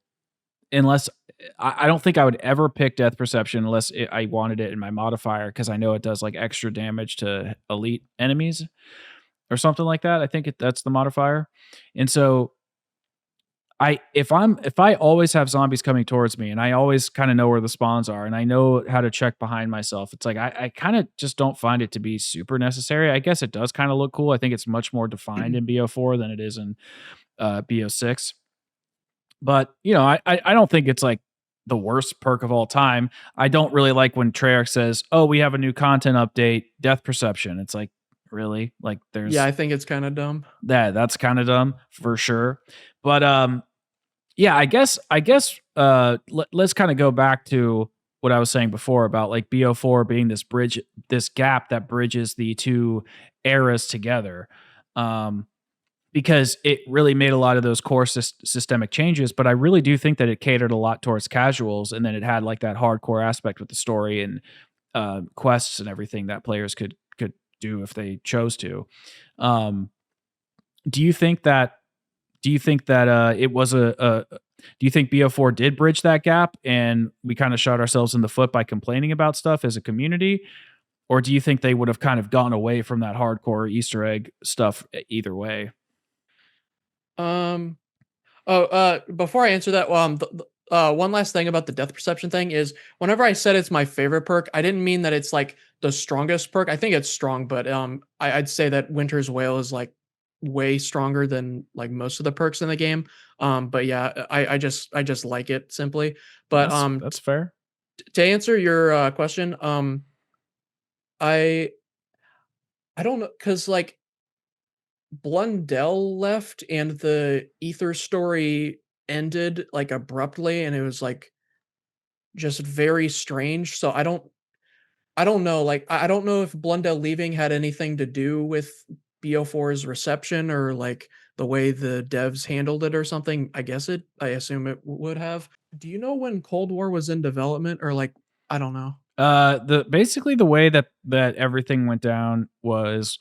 unless I don't think I would ever pick Death Perception unless I wanted it in my modifier, because I know it does like extra damage to elite enemies or something like that. I think that's the modifier. And so if I always have zombies coming towards me and I always kind of know where the spawns are and I know how to check behind myself, it's like I kind of just don't find it to be super necessary. I guess it does kind of look cool. I think it's much more defined in BO4 than it is in BO6. But I don't think it's like the worst perk of all time. I don't really like when Treyarch says, "Oh, we have a new content update, Death Perception." It's like, really? Like Yeah, there's I think it's kind of dumb. that's kind of dumb for sure. But yeah, I guess let's kind of go back to what I was saying before about like BO4 being this gap that bridges the two eras together. Um because it really made a lot of those core systemic changes. But I really do think that it catered a lot towards casuals, and then it had like that hardcore aspect with the story and quests and everything that players could do if they chose to. Um, do you think that? Do you think that it was do you think BO4 did bridge that gap and we kind of shot ourselves in the foot by complaining about stuff as a community? Or do you think they would have kind of gone away from that hardcore Easter egg stuff either way? Um. Oh, before I answer that, one last thing about the death perception thing is whenever I said it's my favorite perk, I didn't mean that it's like the strongest perk. I think it's strong, but I'd say that Winter's Wail is like way stronger than like most of the perks in the game. But yeah, I just like it simply. But That's fair. to answer your question, I I don't know because like Blundell left and the Ether story ended like abruptly and it was like just very strange. So I don't know. Like I don't know if Blundell leaving had anything to do with BO4's reception or like the way the devs handled it or something. I assume it would have. Do you know when Cold War was in development or like I don't know. The basically the way that everything went down was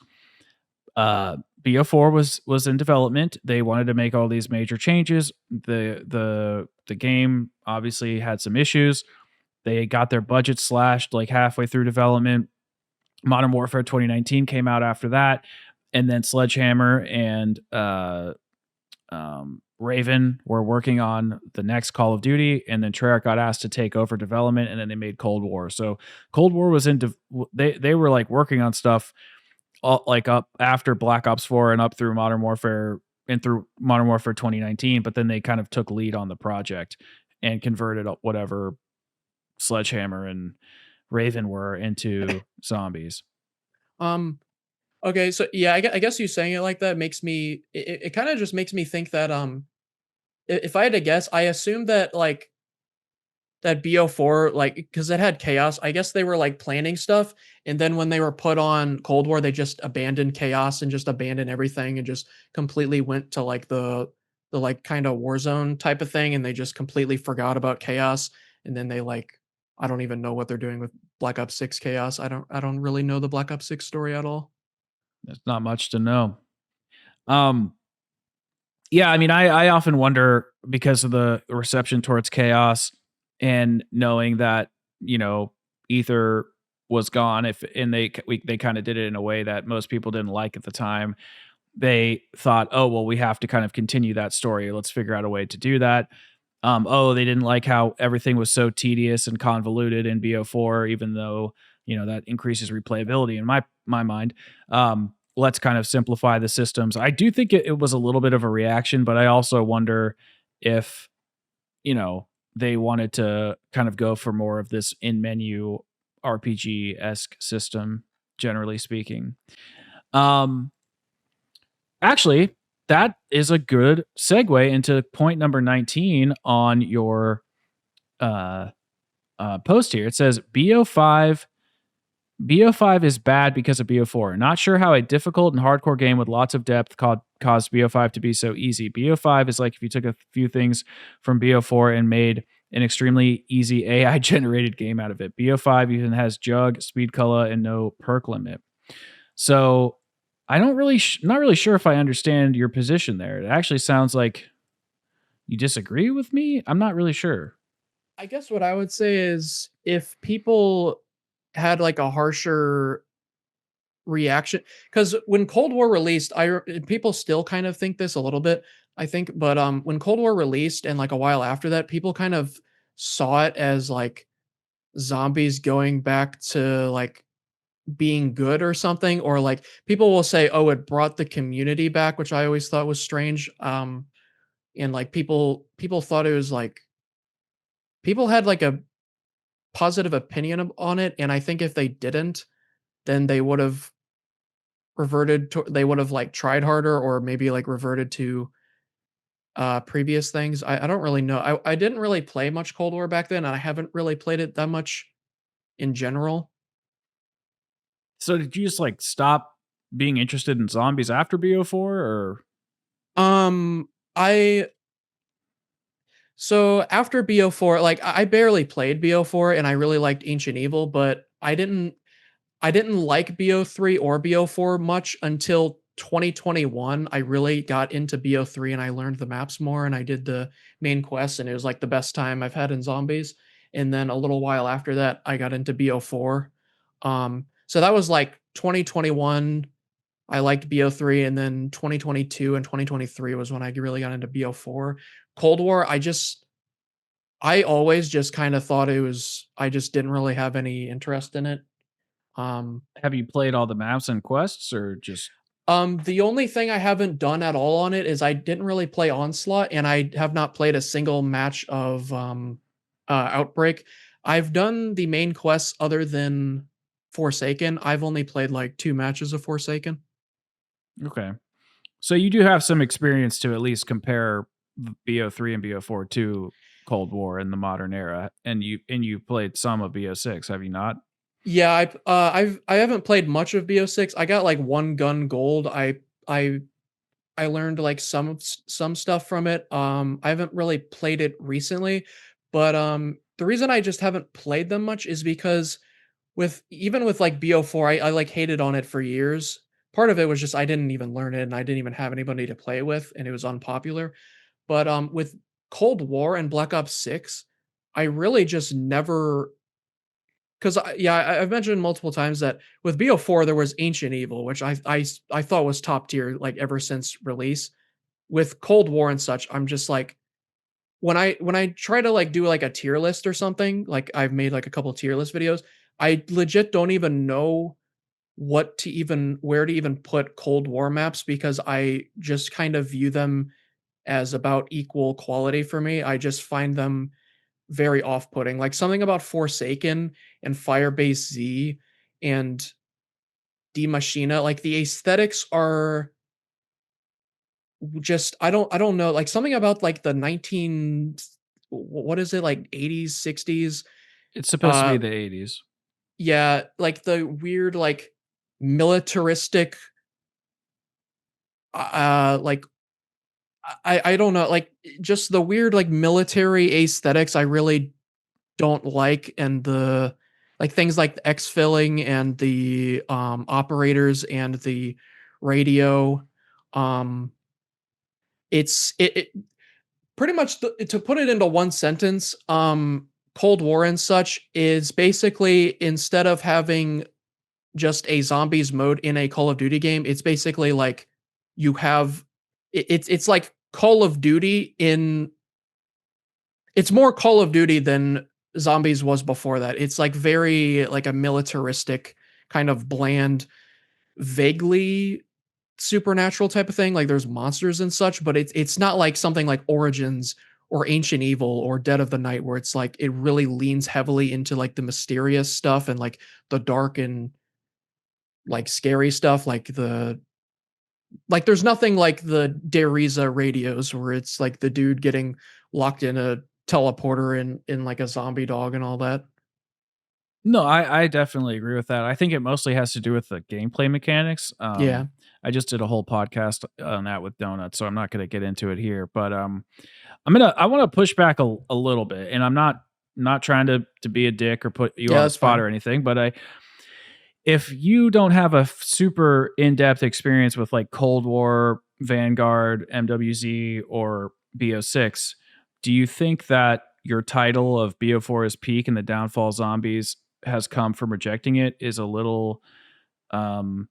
BO4 was in development. They wanted to make all these major changes. The game obviously had some issues. They got their budget slashed like halfway through development. Modern Warfare 2019 came out after that, and then Sledgehammer and Raven were working on the next Call of Duty, and then Treyarch got asked to take over development, and then they made Cold War. So Cold War was they were like working on stuff like up after Black Ops 4 and up through Modern Warfare and through Modern Warfare 2019, but then they kind of took lead on the project and converted whatever Sledgehammer and Raven were into zombies. Um okay, so yeah, I guess you saying it like that makes me it kind of just makes me think that if I had to guess, I assume that like that BO4 like because it had chaos. I guess they were like planning stuff, and then when they were put on Cold War, they just abandoned chaos and just abandoned everything and just completely went to like the like kind of war zone type of thing, and they just completely forgot about chaos. And then they like I don't even know what they're doing with Black Ops 6 chaos. I don't really know the Black Ops 6 story at all. There's not much to know. Um, yeah, I mean, I often wonder because of the reception towards chaos and knowing that Ether was gone. If and they kind of did it in a way that most people didn't like at the time. They thought, oh well, we have to kind of continue that story. Let's figure out a way to do that. Oh, they didn't like how everything was so tedious and convoluted in BO4, even though that increases replayability in my mind. Let's kind of simplify the systems. I do think it was a little bit of a reaction, but I also wonder if they wanted to kind of go for more of this in menu RPG esque system, generally speaking. Um, Actually, that is a good segue into point number 19 on your uh, post here. It says BO5 is bad because of BO4. Not sure how a difficult and hardcore game with lots of depth caused BO5 to be so easy. BO5 is like if you took a few things from BO4 and made an extremely easy AI generated game out of it. BO5 even has jug, speed color, and no perk limit. So I don't really, not really sure if I understand your position there. It actually sounds like you disagree with me. I'm not really sure. I guess what I would say is if people had like a harsher reaction because when Cold War released, people still kind of think this a little bit, I think, but when Cold War released and like a while after that, people kind of saw it as like zombies going back to like being good or something, or like people will say, "Oh, it brought the community back," which I always thought was strange. And like people thought it was like people had like a positive opinion on it, and I think if they didn't, then they would have they would have like tried harder or maybe like reverted to previous things. I don't really know. I didn't really play much Cold War back then, and I haven't really played it that much in general. So did you just like stop being interested in zombies after BO4 or? Um, I so after BO4, like I barely played BO4 and I really liked Ancient Evil, but I didn't like BO3 or BO4 much until 2021. I really got into BO3 and I learned the maps more and I did the main quests and it was like the best time I've had in zombies. And then a little while after that, I got into BO4. So that was like 2021. I liked BO3 and then 2022 and 2023 was when I really got into BO4. Cold War, I always just kind of thought I just didn't really have any interest in it. Um, Have you played all the maps and quests, or just the only thing I haven't done at all on it is I didn't really play Onslaught, and I have not played a single match of Outbreak. I've done the main quests other than Forsaken. I've only played like 2 matches of Forsaken. okay? So you do have some experience to at least compare BO3 and BO4 to Cold War in the modern era, and you played some of BO6, have you not? Yeah, I haven't played much of BO6. I got like 1 gun gold. I I learned like some stuff from it. I haven't really played it recently, but the reason I just haven't played them much is because even with like BO4, I like hated on it for years. Part of it was just I didn't even learn it and I didn't even have anybody to play with and it was unpopular. But with Cold War and Black Ops 6, I really just never because I've mentioned multiple times that with BO4 there was Ancient Evil, which I thought was top tier like ever since release. With Cold War and such, I'm just like when I try to like do like a tier list or something, like I've made like a couple tier list videos, I legit don't even know where to even put Cold War maps because I just kind of view them as about equal quality for me. I just find them very off-putting. Like something about Forsaken and Firebase Z and D Machina, like the aesthetics are just I don't know, like something about like the 19 what is it, like 80s, 60s, It's supposed to be uh the 80s. yeah, like the weird like militaristic like I don't know, like just the weird like military aesthetics I really don't like and the like things like the X-filling and the operators and the radio. Um it pretty much to put it into one sentence, Cold War and such is basically instead of having just a zombies mode in a Call of Duty game, it's basically like you have it's like Call of Duty in it's more Call of Duty than Zombies was before that. It's like very like a militaristic kind of bland, vaguely supernatural type of thing. Like there's monsters and such, but it's not like something like Origins or Ancient Evil or Dead of the Night where it's like it really leans heavily into like the mysterious stuff and like the dark and like scary stuff like there's nothing like the Deriza radios where it's like the dude getting locked in a teleporter in like a zombie dog and all that. No, I definitely agree with that. I think it mostly has to do with the gameplay mechanics. Yeah. I just did a whole podcast on that with Donuts, so I'm not gonna get into it here, but, I wanna push back a little bit, and I'm not trying to be a dick or put you Yeah, on the that's spot fine. or anything, but if you don't have a super in-depth experience with, like, Cold War, Vanguard, MWZ, or BO6, do you think that your title of BO4 is peak and the downfall zombies has come from rejecting it is a little, um,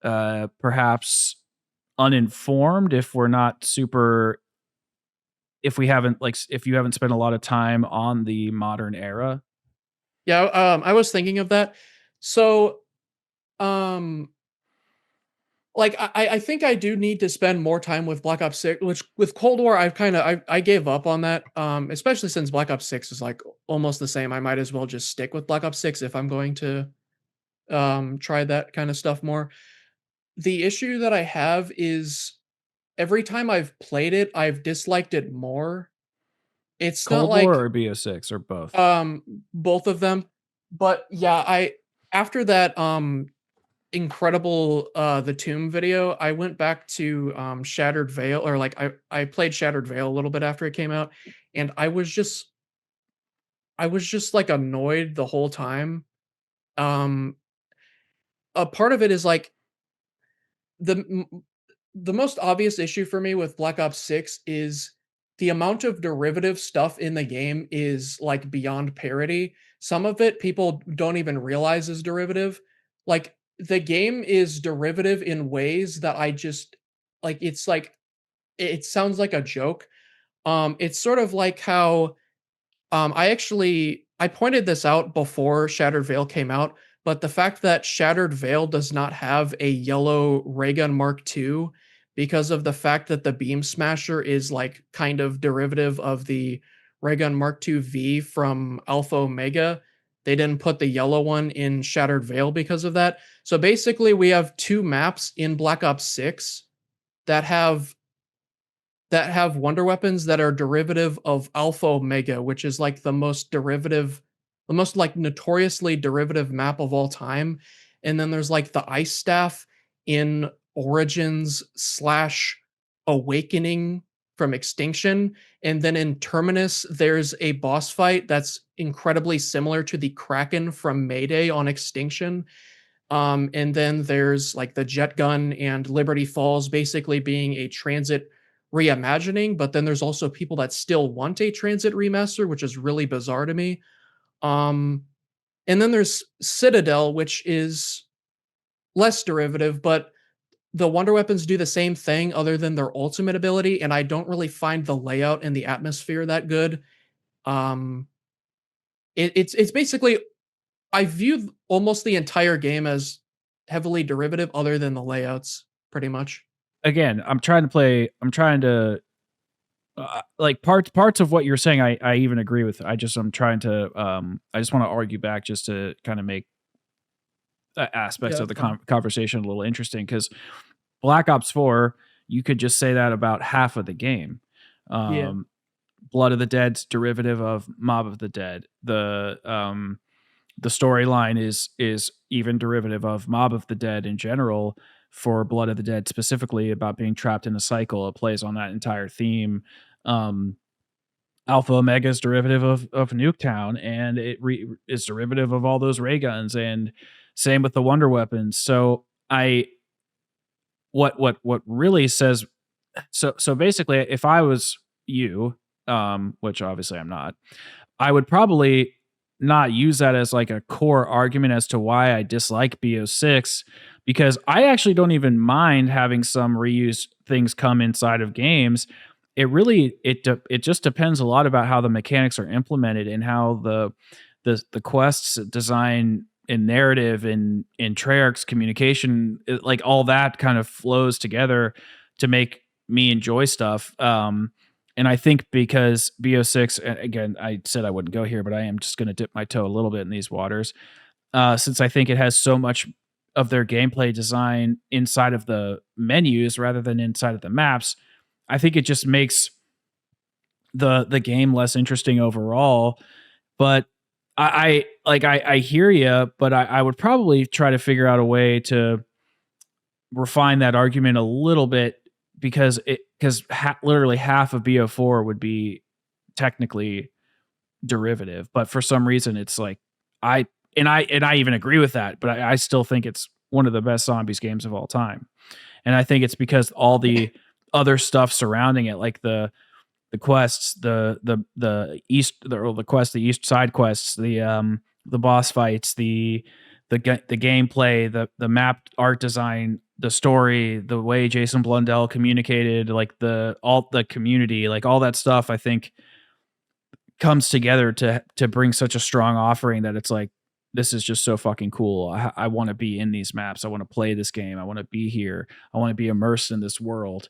perhaps uninformed if we're not super if we haven't, like, if you haven't spent a lot of time on the modern era? Yeah, I was thinking of that. So, um, like I think I do need to spend more time with Black Ops 6, which with Cold War I've kind of I gave up on that. Especially since Black Ops 6 is like almost the same. I might as well just stick with Black Ops 6 if I'm going to try that kind of stuff more. The issue that I have is every time I've played it, I've disliked it more. It's not Cold War like or BO6 or both? both of them, but yeah, I after that incredible the Tomb video, I went back to Shattered Veil, or like I played Shattered Veil a little bit after it came out, and I was just like annoyed the whole time. Um a part of it is like the the most obvious issue for me with Black Ops 6 is the amount of derivative stuff in the game is like beyond parody. Some of it people don't even realize is derivative. Like the game is derivative in ways that I just like it sounds like a joke. It's sort of like how I pointed this out before Shattered Veil came out, but the fact that Shattered Veil does not have a yellow ray gun Mark II because of the fact that the Beam Smasher is like kind of derivative of the ray gun Mark II V from Alpha Omega. They didn't put the yellow one in Shattered Veil because of that. So basically, we have two maps in Black Ops 6 that have wonder weapons that are derivative of Alpha Omega, which is like the most like notoriously derivative map of all time. And then there's like the Ice Staff in Origins slash Awakening from Extinction. And then in Terminus, there's a boss fight that's incredibly similar to the Kraken from Mayday on Extinction. And then there's like the Jet Gun and Liberty Falls basically being a transit reimagining, but then there's also people that still want a transit remaster, which is really bizarre to me. Um, and then there's Citadel, which is less derivative, but the Wonder Weapons do the same thing other than their ultimate ability, and I don't really find the layout and the atmosphere that good. Um, it's basically I view almost the entire game as heavily derivative other than the layouts, pretty much. Again, I'm trying to like parts of what you're saying I even agree with. I'm trying to I just want to argue back just to kind of make Yeah, aspects of that's the fine. conversation a little interesting, cuz Black Ops 4, you could just say that about half of the game. Yeah. Um Blood of the Dead's derivative of Mob of the Dead. The storyline is even derivative of Mob of the Dead in general. For Blood of the Dead specifically, about being trapped in a cycle, it plays on that entire theme. Um, Alpha Omega's derivative of Nuketown, and is derivative of all those ray guns, and same with the Wonder Weapons. So I what really says so basically, if I was you, which obviously I'm not, I would probably not use that as like a core argument as to why I dislike BO6, because I actually don't even mind having some reused things come inside of games. It just depends a lot about how the mechanics are implemented and how the quests design and narrative and Treyarch's communication, like all that kind of flows together to make me enjoy stuff. And I think because BO6, again, I said I wouldn't go here, but I am just going to dip my toe a little bit in these waters, since I think it has so much of their gameplay design inside of the menus rather than inside of the maps. I think it just makes the game less interesting overall. But I hear you, but I would probably try to figure out a way to refine that argument a little bit, because literally half of BO4 would be technically derivative, but for some reason it's like I I even agree with that, but I still think it's one of the best zombies games of all time. And I think it's because all the other stuff surrounding it, like the quests, the east side quests, the boss fights, the gameplay, the map art design, the story, the way Jason Blundell communicated, like the community, like all that stuff, I think comes together to bring such a strong offering that it's like, this is just so fucking cool. I want to be in these maps. I want to play this game. I want to be here. I want to be immersed in this world.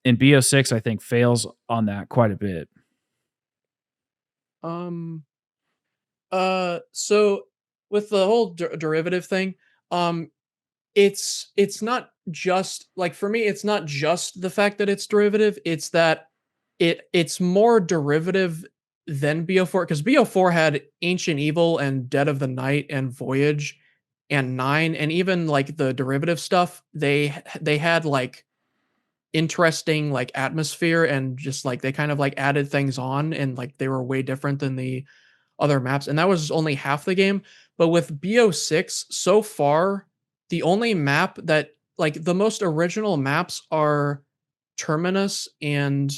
And BO6, I think, fails on that quite a bit. Um so with the whole derivative thing, um it's not just like for me it's not just the fact that it's derivative, it's that it's more derivative than BO4 cuz BO4 had Ancient Evil and Dead of the Night and Voyage, and 9, and even like the derivative stuff, they had like interesting like atmosphere, and just like they kind of like added things on, and like they were way different than the other maps, and that was only half the game. But with BO6 so far, the only map that like the most original maps are Terminus and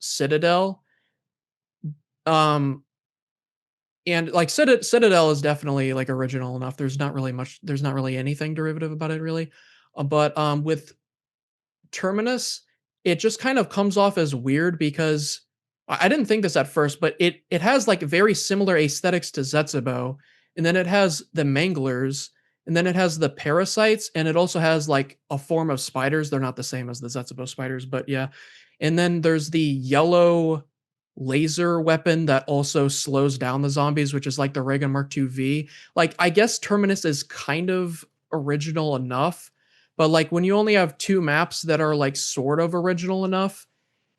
Citadel. Um and like Citadel is definitely like original enough. There's not really anything derivative about it really. But with Terminus, it just kind of comes off as weird because I didn't think this at first, but it has like very similar aesthetics to Zetsubo, and then it has the Manglers, and then it has the Parasites, and it also has like a form of spiders. They're not the same as the Zetsubo spiders, but yeah. And then there's the yellow laser weapon that also slows down the zombies, which is like the Reagan Mark II V. Like, I guess Terminus is kind of original enough, but like when you only have two maps that are like sort of original enough,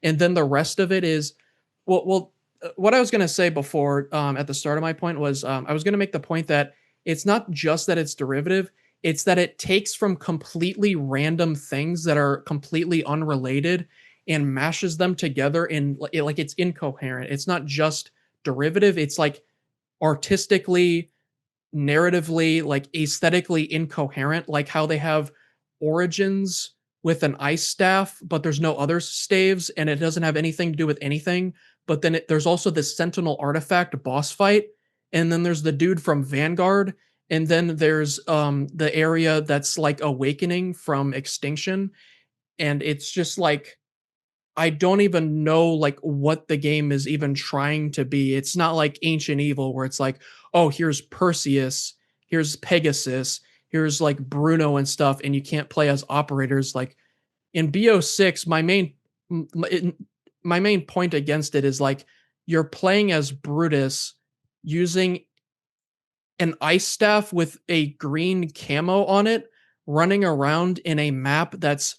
and then the rest of it is, what I was gonna say before, at the start of my point was, I was gonna make the point that it's not just that it's derivative, it's that it takes from completely random things that are completely unrelated and mashes them together in like it's incoherent. It's not just derivative, it's like artistically, narratively, like aesthetically incoherent, like how they have Origins with an ice staff, but there's no other staves, and it doesn't have anything to do with anything. But then there's also this Sentinel artifact boss fight, and then there's the dude from Vanguard, and then there's the area that's like Awakening from Extinction, and it's just like I don't even know like what the game is even trying to be. It's not like Ancient Evil where it's like, oh, here's Perseus, here's Pegasus, here's like Bruno and stuff, and you can't play as operators. Like in BO6, my main point against it is like you're playing as Brutus using an ice staff with a green camo on it, running around in a map that's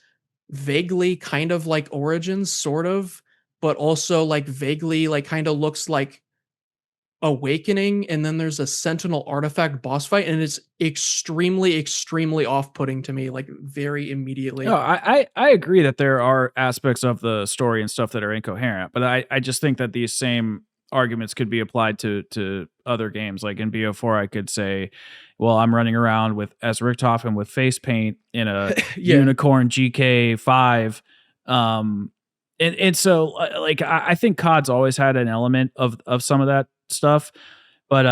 vaguely kind of like Origins, sort of, but also like vaguely like kind of looks like Awakening. And then there's a Sentinel artifact boss fight, and it's extremely, extremely off-putting to me, like very No, immediately. I agree that there are aspects of the story and stuff that are incoherent, but I just think that these same arguments could be applied to other games. Like in BO4, I could say, well, I'm running around with as Richtofen with face paint in a Yeah. unicorn GK5. And so like I think COD's always had an element of some of that stuff, but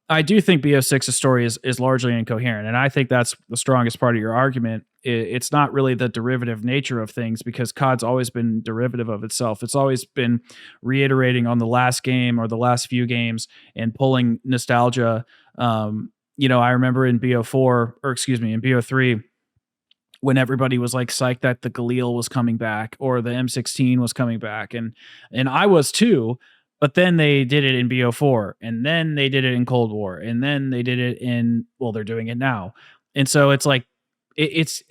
I do think BO6's story is largely incoherent, and I think that's the strongest part of your argument. It's not really the derivative nature of things because COD's always been derivative of itself. It's always been reiterating on the last game or the last few games and pulling nostalgia. I remember in BO4, or excuse me, in BO3, when everybody was like psyched that the Galil was coming back or the M16 was coming back, and I was too. But then they did it in BO4, and then they did it in Cold War, and then they did it in, well, they're doing it now. And so it's like it's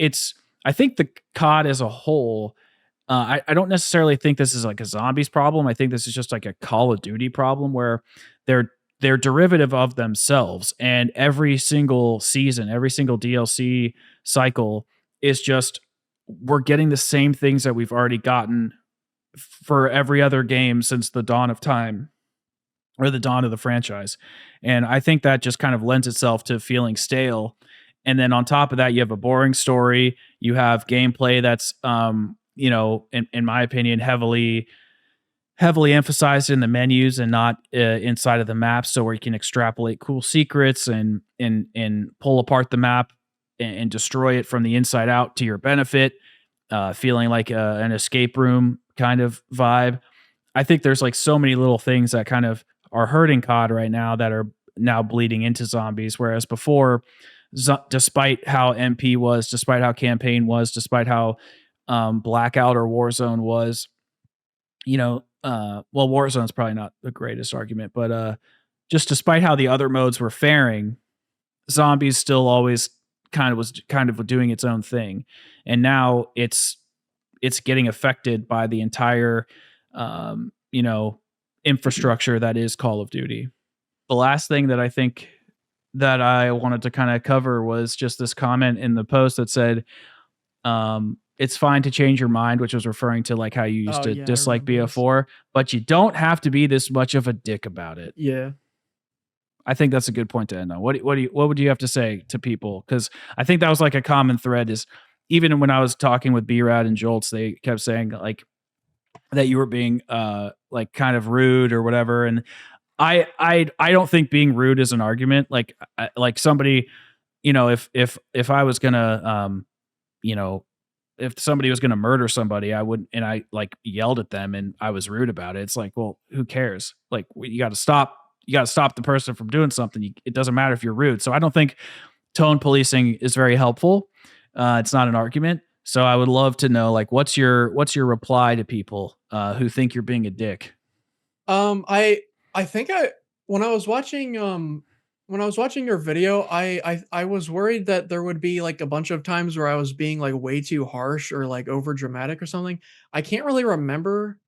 I think the COD as a whole, I don't necessarily think this is like a zombies problem. I think this is just like a Call of Duty problem where they're they're derivative of themselves, and every single season, every single DLC cycle is just we're getting the same things that we've already gotten for every other game since the dawn of time or the dawn of the franchise. And I think that just kind of lends itself to feeling stale. And then on top of that, you have a boring story. You have gameplay that's, in my opinion, heavily emphasized in the menus and not inside of the map. So where you can extrapolate cool secrets and pull apart the map and destroy it from the inside out to your benefit, feeling like an escape room kind of vibe. I think there's like so many little things that kind of are hurting COD right now that are now bleeding into zombies. Whereas before, despite how MP was, despite how campaign was, despite how Blackout or Warzone was, well, Warzone's probably not the greatest argument, but just despite how the other modes were faring, zombies still always kind of doing its own thing, and now it's getting affected by the entire um, you know infrastructure that is Call of Duty. The last thing that I think that I wanted to kind of cover was just this comment in the post that said, it's fine to change your mind, which was referring to like how you used Oh to yeah, I dislike remember this. BO4, but you don't have to be this much of a dick about it. Yeah. I think that's a good point to end on. What would you have to say to people? Because I think that was like a common thread. Is even when I was talking with B-Rad and Jolts, they kept saying like that you were being like kind of rude or whatever. And I don't think being rude is an argument. Like somebody, if I was gonna you know, if somebody was gonna murder somebody, I wouldn't, and I like yelled at them and I was rude about it. It's like, well, who cares? Like you got to stop. You got to stop the person from doing something. It doesn't matter if you're rude. So I don't think tone policing is very helpful. It's not an argument. So I would love to know, like, what's your reply to people who think you're being a dick? I think when I was watching when I was watching your video, I was worried that there would be like a bunch of times where I was being like way too harsh or like over dramatic or something. I can't really remember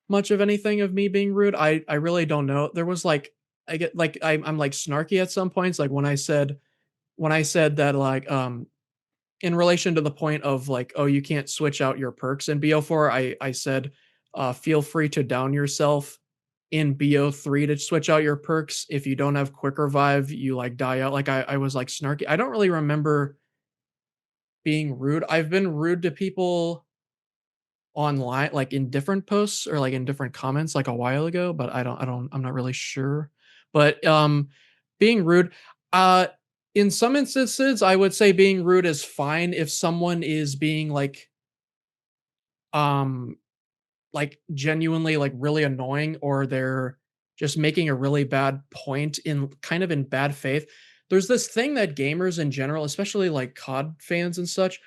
much of anything of me being rude. I really don't know. There was like I get like I'm like snarky at some points, like when I said that like in relation to the point of like, oh, you can't switch out your perks in BO4, I said feel free to down yourself in BO3 to switch out your perks. If you don't have quick revive, you like die out. Like I was like snarky. I don't really remember being rude. I've been rude to people online, like in different posts or like in different comments like a while ago, but I'm not really sure. But being rude, uh in some instances, I would say being rude is fine if someone is being um like genuinely like really annoying or they're just making a really bad point in kind of in bad faith. There's this thing that gamers in general, especially like COD fans and such,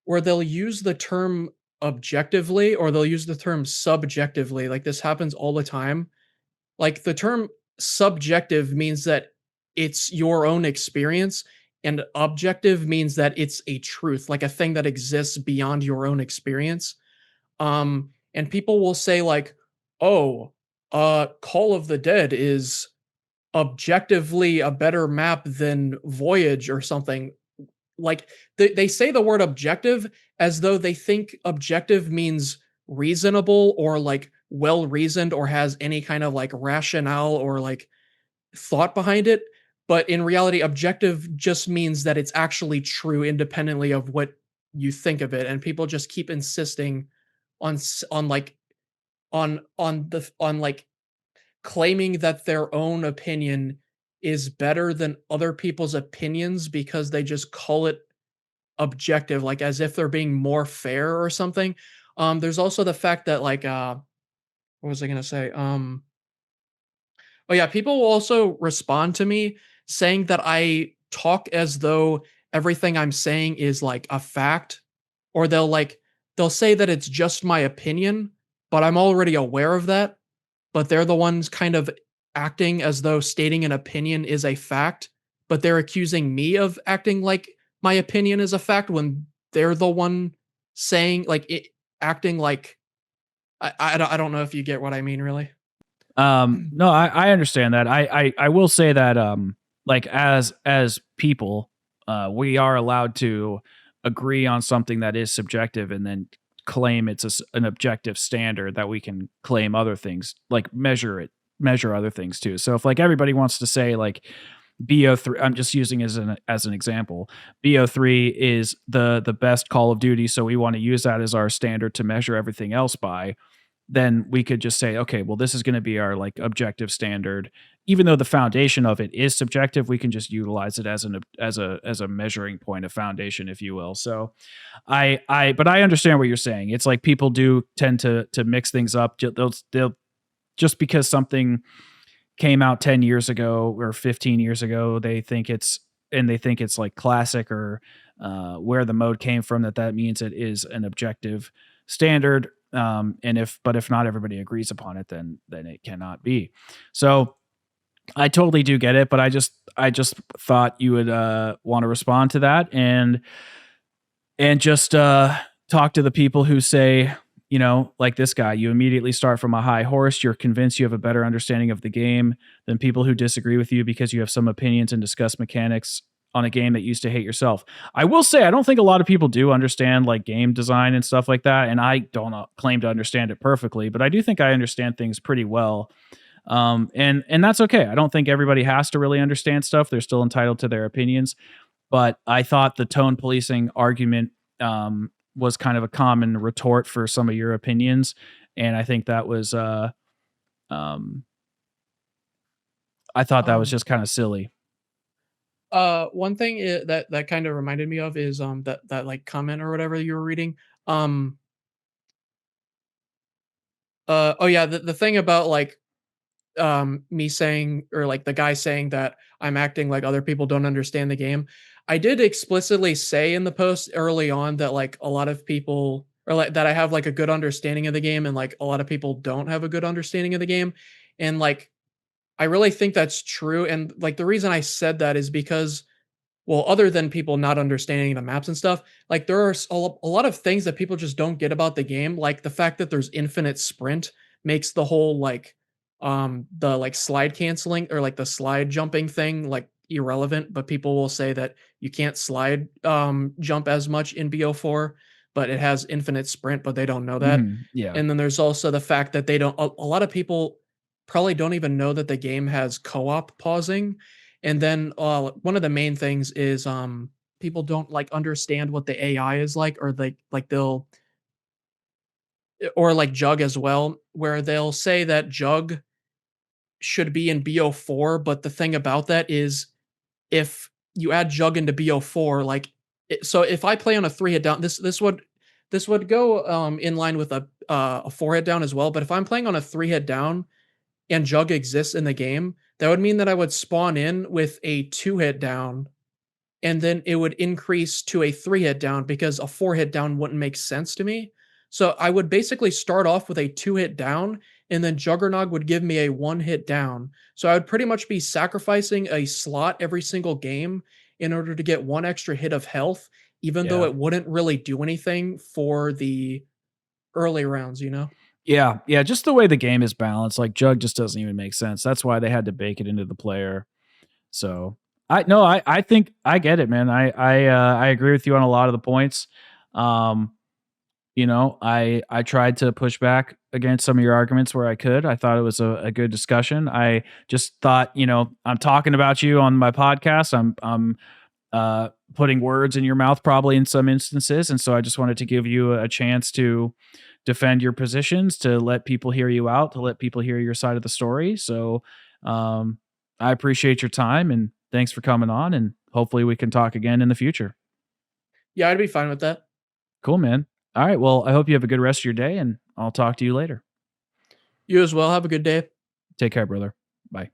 where they'll use the term objectively or they'll use the term subjectively. Like this happens all the time. Like the term subjective means that it's your own experience, and objective means that it's a truth, like a thing that exists beyond your own experience. And people will say like, "Oh, Call of the Dead is objectively a better map than Voyage or something." Like they say the word objective as though they think objective means reasonable or like well reasoned or has any kind of like rationale or like thought behind it. But in reality, objective just means that it's actually true independently of what you think of it. And people just keep insisting on like on like claiming that their own opinion is better than other people's opinions because they just call it objective, like as if they're being more fair or something. There's also the fact that like what was I gonna say? Oh yeah, people will also respond to me saying that I talk as though everything I'm saying is like a fact, or they'll say that it's just my opinion, but I'm already aware of that. But they're the ones kind of acting as though stating an opinion is a fact, but they're accusing me of acting like my opinion is a fact when they're the one saying like it, acting like I don't know if you get what I mean really. No, I understand that. I will say that like as people, we are allowed to agree on something that is subjective and then claim it's an objective standard that we can claim other things, like measure other things too. So if like everybody wants to say like BO3, I'm just using as an example, BO3 is the best Call of Duty, so we want to use that as our standard to measure everything else by, then we could just say, okay, well, this is going to be our like objective standard. Even though the foundation of it is subjective, we can just utilize it as a measuring point, a foundation, if you will. So but I understand what you're saying. It's like people do tend to mix things up. They'll just because something came out 10 years ago or 15 years ago, they think it's like classic or where the mode came from, that means it is an objective standard. And if not everybody agrees upon it, then it cannot be. So I totally do get it, but I just thought you would want to respond to that and just talk to the people who say, you know, like this guy, you immediately start from a high horse. You're convinced you have a better understanding of the game than people who disagree with you because you have some opinions and discuss mechanics on a game that you used to hate yourself. I will say, I don't think a lot of people do understand like game design and stuff like that. And I don't claim to understand it perfectly, but I do think I understand things pretty well. And that's okay. I don't think everybody has to really understand stuff. They're still entitled to their opinions. But I thought the tone policing argument was kind of a common retort for some of your opinions, and I think that was um, I thought that was Um, just kind of silly. one thing that kind of reminded me of is that like comment or whatever you were reading. Um, oh yeah, the thing about like me saying or like the guy saying that I'm acting like other people don't understand the game. I did explicitly say in the post early on that like a lot of people or like that I have like a good understanding of the game and like a lot of people don't have a good understanding of the game. And like I really think that's true. And like the reason I said that is because well, other than people not understanding the maps and stuff, like there are a lot of things that people just don't get about the game, like the fact that there's infinite sprint makes the whole like the like slide canceling or like the slide jumping thing like irrelevant, but people will say that you can't slide jump as much in BO4, but it has infinite sprint, but they don't know that. Yeah. And then there's also the fact that they don't a lot of people probably don't even know that the game has co-op pausing, and then, one of the main things is, people don't, like, understand what the AI is like, or they'll or, like, Jug as well, where they'll say that Jug should be in BO4, but the thing about that is if you add Jug into BO4, like, so if I play on a 3-hit down this would go, in line with a 4-hit down as well, but if I'm playing on a 3-hit down and Jug exists in the game, that would mean that I would spawn in with a 2-hit down and then it would increase to a 3-hit down because a 4-hit down wouldn't make sense to me. So I would basically start off with a 2-hit down, and then Juggernog would give me a 1-hit down. So I would pretty much be sacrificing a slot every single game in order to get 1 extra hit of health, even though Yeah. it wouldn't really do anything for the early rounds, you know? Yeah, yeah, just the way the game is balanced, like Jug just doesn't even make sense. That's why they had to bake it into the player. So I no, I think I get it, man. I agree with you on a lot of the points. Um, you know, I tried to push back against some of your arguments where I could. I thought it was a good discussion. I just thought, you know, I'm talking about you on my podcast. I'm putting words in your mouth probably in some instances, and so I just wanted to give you a chance to defend your positions, to let people hear you out, to let people hear your side of the story. So um, I appreciate your time and thanks for coming on. And hopefully we can talk again in the future. Yeah, I'd be fine with that. Cool, man. All right. Well, I hope you have a good rest of your day and I'll talk to you later. You as well, have a good day. Take care, brother. Bye.